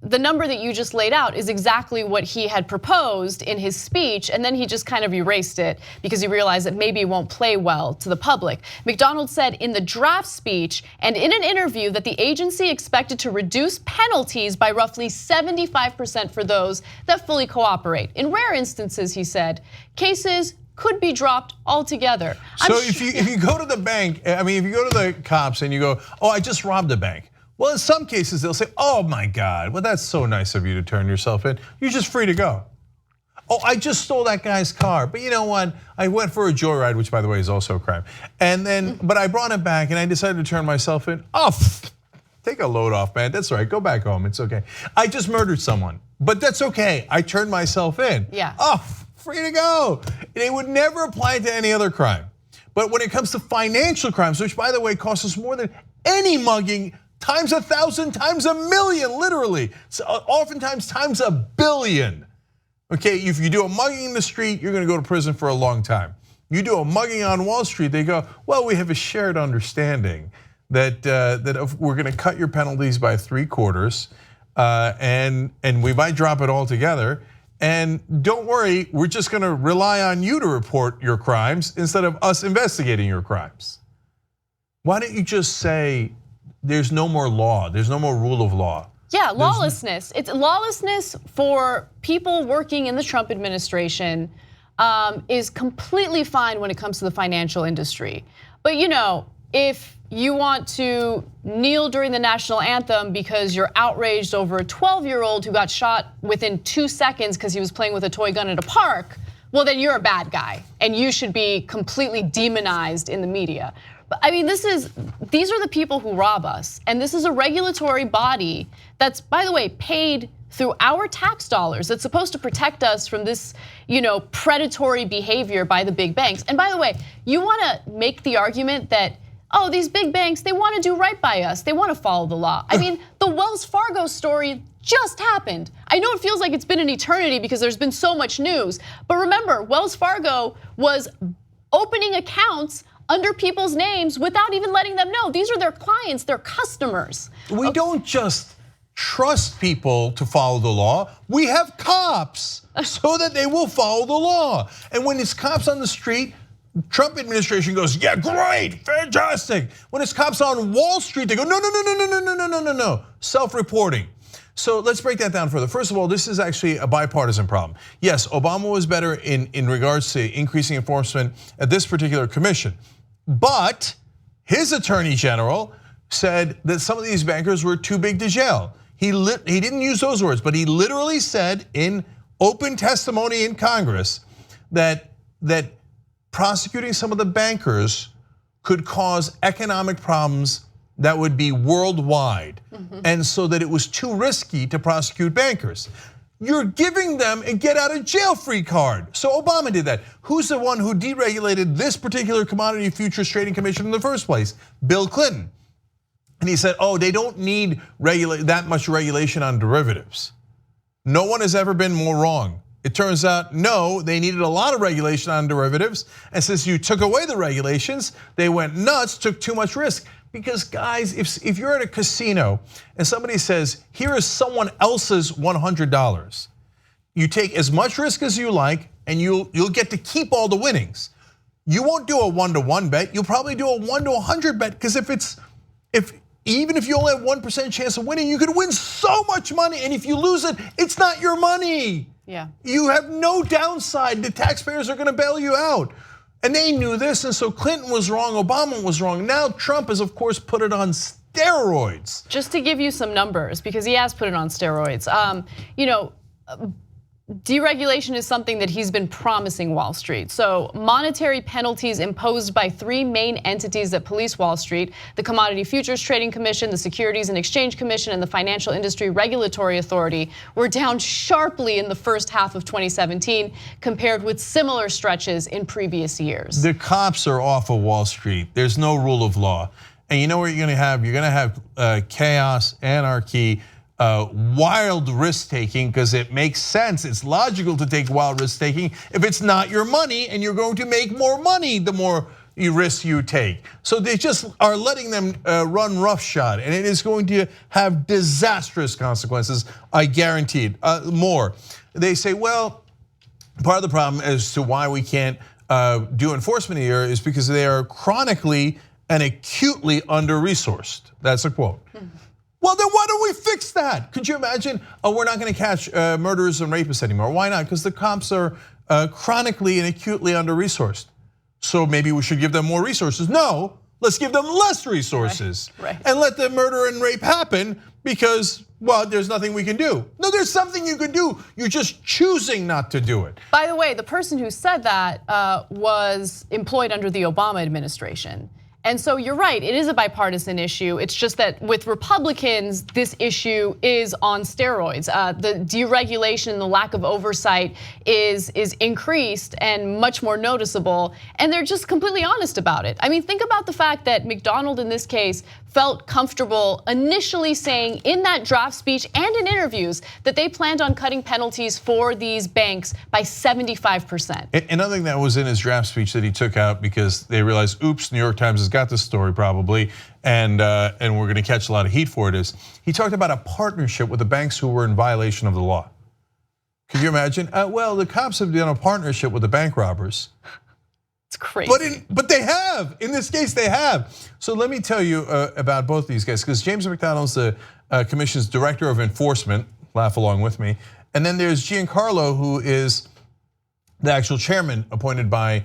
I: the number that you just laid out is exactly what he had proposed in his speech, and then he just kind of erased it because he realized that maybe it won't play well to the public. McDonald said in the draft speech and in an interview that the agency expected to reduce penalties by roughly 75% for those that fully cooperate. In rare instances, he said, cases could be dropped altogether.
E: So if you go to the bank, I mean, if you go to the cops and you go, oh, I just robbed a bank. Well, in some cases they'll say, oh my God, well that's so nice of you to turn yourself in. You're just free to go. Oh, I just stole that guy's car, but you know what? I went for a joyride, which by the way is also a crime. And then, but I brought it back and I decided to turn myself in. Oh, take a load off, man, that's all right, go back home, it's okay. I just murdered someone, but that's okay, I turned myself in.
I: Yeah.
E: Oh, free to go. They would never apply it to any other crime. But when it comes to financial crimes, which by the way costs us more than any mugging, times 1,000, times 1,000,000, literally. So oftentimes times 1 billion. Okay, if you do a mugging in the street, you're gonna go to prison for a long time. You do a mugging on Wall Street, they go, well, we have a shared understanding that we're gonna cut your penalties by 3/4, and we might drop it all together. And don't worry, we're just gonna rely on you to report your crimes instead of us investigating your crimes. Why don't you just say, there's no more law, there's no more rule of law?
I: Yeah, lawlessness. It's lawlessness for people working in the Trump administration is completely fine when it comes to the financial industry. But you know, if you want to kneel during the national anthem because you're outraged over a 12-year-old who got shot within 2 seconds because he was playing with a toy gun at a park, well then you're a bad guy and you should be completely demonized in the media. But I mean, these are the people who rob us, and this is a regulatory body that's, by the way, paid through our tax dollars that's supposed to protect us from this, predatory behavior by the big banks. And by the way, you wanna make the argument that, oh, these big banks, they wanna do right by us, they wanna follow the law. I mean, the Wells Fargo story just happened. I know it feels like it's been an eternity because there's been so much news, but remember, Wells Fargo was opening accounts under people's names without even letting them know. These are their clients, their customers.
E: We don't just trust people to follow the law, we have cops so that they will follow the law. And when it's cops on the street, Trump administration goes, yeah, great, fantastic. When it's cops on Wall Street, they go, no, self-reporting. So let's break that down further. First of all, this is actually a bipartisan problem. Yes, Obama was better in regards to increasing enforcement at this particular commission, but his attorney general said that some of these bankers were too big to jail. He didn't use those words, but he literally said in open testimony in Congress that prosecuting some of the bankers could cause economic problems that would be worldwide, and so that it was too risky to prosecute bankers. You're giving them a get out of jail free card. So Obama did that. Who's the one who deregulated this particular Commodity Futures Trading Commission in the first place? Bill Clinton. And he said, oh, they don't need that much regulation on derivatives. No one has ever been more wrong. It turns out, no, they needed a lot of regulation on derivatives. And since you took away the regulations, they went nuts, took too much risk. Because guys, if you're at a casino and somebody says, here is someone else's $100, you take as much risk as you like and you'll get to keep all the winnings. You won't do a 1-to-1 bet, you'll probably do a 1-to-100 bet, because even if you only have 1% chance of winning, you could win so much money, and if you lose it, it's not your money.
I: Yeah.
E: You have no downside, the taxpayers are gonna bail you out. And they knew this, and so Clinton was wrong, Obama was wrong. Now Trump has, of course, put it on steroids.
I: Just to give you some numbers, because he has put it on steroids. Deregulation is something that he's been promising Wall Street. So monetary penalties imposed by 3 main entities that police Wall Street: the Commodity Futures Trading Commission, the Securities and Exchange Commission, and the Financial Industry Regulatory Authority, were down sharply in the first half of 2017 compared with similar stretches in previous years.
E: The cops are off of Wall Street. There's no rule of law. And you know what you're gonna have? You're gonna have chaos, anarchy, wild risk taking, because it makes sense. It's logical to take wild risk taking if it's not your money, and you're going to make more money the more risk you take. So they just are letting them run roughshod, and it is going to have disastrous consequences, I guarantee it. More. They say, well, part of the problem as to why we can't do enforcement here is because they are chronically and acutely under-resourced. That's a quote. Well, then why don't we fix that? Could you imagine, we're not gonna catch murderers and rapists anymore. Why not? Because the cops are chronically and acutely under-resourced. So maybe we should give them more resources. No, let's give them less resources.
I: Right.
E: And let the murder and rape happen because, well, there's nothing we can do. No, there's something you can do. You're just choosing not to do it.
I: By the way, the person who said that was employed under the Obama administration. And so you're right, it is a bipartisan issue. It's just that with Republicans, this issue is on steroids. The deregulation, the lack of oversight is increased and much more noticeable. And they're just completely honest about it. I mean, think about the fact that McDonald in this case felt comfortable initially saying in that draft speech and in interviews that they planned on cutting penalties for these banks by 75%.
E: Another thing that was in his draft speech that he took out because they realized, oops, New York Times has got this story probably, and we're gonna catch a lot of heat for it, is he talked about a partnership with the banks who were in violation of the law. Could you imagine? Well, the cops have done a partnership with the bank robbers.
I: It's crazy.
E: But they have, in this case they have. So let me tell you about both these guys, because James McDonald's the commission's director of enforcement, laugh along with me. And then there's Giancarlo, who is the actual chairman appointed by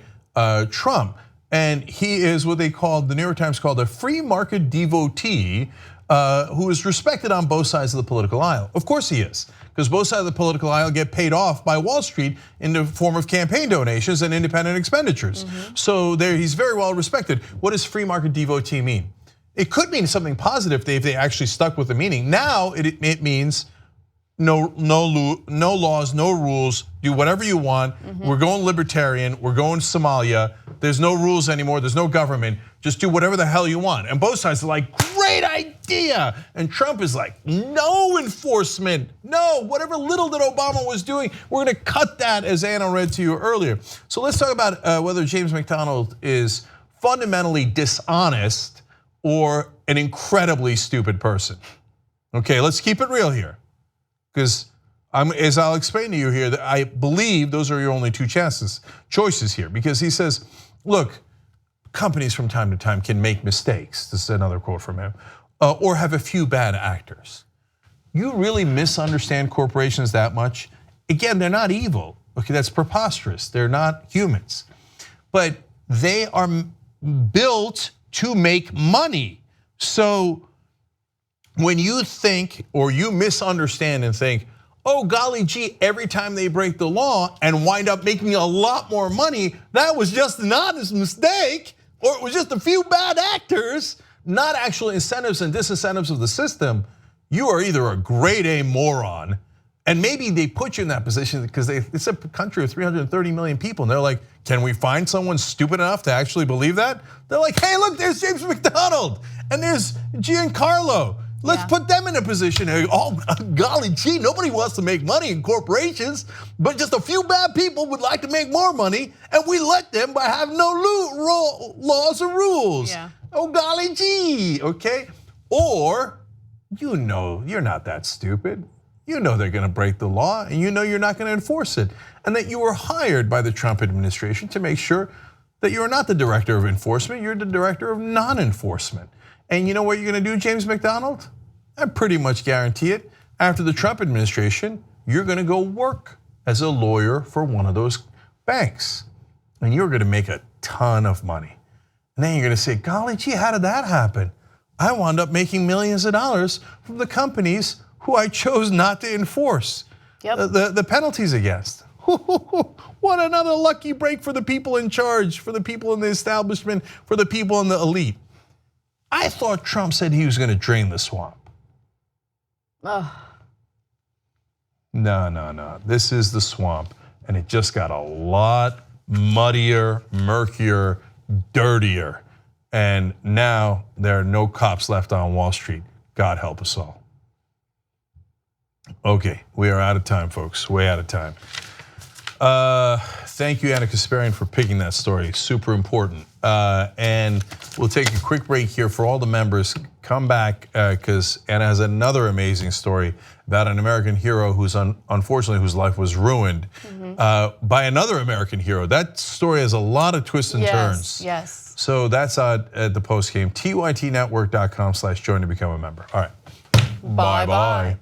E: Trump. And he is what they called, the New York Times called a free market devotee who is respected on both sides of the political aisle. Of course he is, because both sides of the political aisle get paid off by Wall Street in the form of campaign donations and independent expenditures. So he's very well respected. What does free market devotee mean? It could mean something positive if they actually stuck with the meaning. Now it means no laws, no rules, do whatever you want. We're going libertarian, we're going Somalia. There's no rules anymore, there's no government. Just do whatever the hell you want. And both sides are like, great idea. And Trump is like, no enforcement. No, whatever little that Obama was doing, we're gonna cut that, as Anna read to you earlier. So let's talk about whether James McDonald is fundamentally dishonest or an incredibly stupid person. Okay, let's keep it real here. Because as I'll explain to you here, that I believe those are your only two choices here. Because he says, look, companies from time to time can make mistakes. This is another quote from him, or have a few bad actors. You really misunderstand corporations that much? Again, they're not evil. Okay, that's preposterous. They're not humans, but they are built to make money. So when you think or you misunderstand and think, oh golly gee, every time they break the law and wind up making a lot more money, that was just an honest mistake, or it was just a few bad actors, not actual incentives and disincentives of the system, you are either a grade A moron, and maybe they put you in that position because it's a country of 330 million people, and they're like, can we find someone stupid enough to actually believe that? They're like, hey look, there's James McDonald, and there's Giancarlo. Let's put them in a position. Oh, golly gee, nobody wants to make money in corporations, but just a few bad people would like to make more money, and we let them by having no laws or rules. Oh, golly gee, okay? Or, you know, you're not that stupid. You know they're gonna break the law, and you know you're not gonna enforce it, and that you were hired by the Trump administration to make sure that you're not the director of enforcement, you're the director of non-enforcement. And you know what you're gonna do, James McDonald? I pretty much guarantee it. After the Trump administration, you're gonna go work as a lawyer for one of those banks. And you're gonna make a ton of money. And then you're gonna say, golly gee, how did that happen? I wound up making millions of dollars from the companies who I chose not to enforce the penalties against. What another lucky break for the people in charge, for the people in the establishment, for the people in the elite. I thought Trump said he was going to drain the swamp. No. This is the swamp, and it just got a lot muddier, murkier, dirtier. And now there are no cops left on Wall Street. God help us all. Okay, we are out of time, folks. Way out of time. Thank you, Anna Kasparian, for picking that story. Super important. And we'll take a quick break here for all the members. Come back because Anna has another amazing story about an American hero who's unfortunately whose life was ruined by another American hero. That story has a lot of twists and turns.
I: Yes.
E: So that's at the post game. TYTnetwork.com/join to become a member. All right. Bye-bye.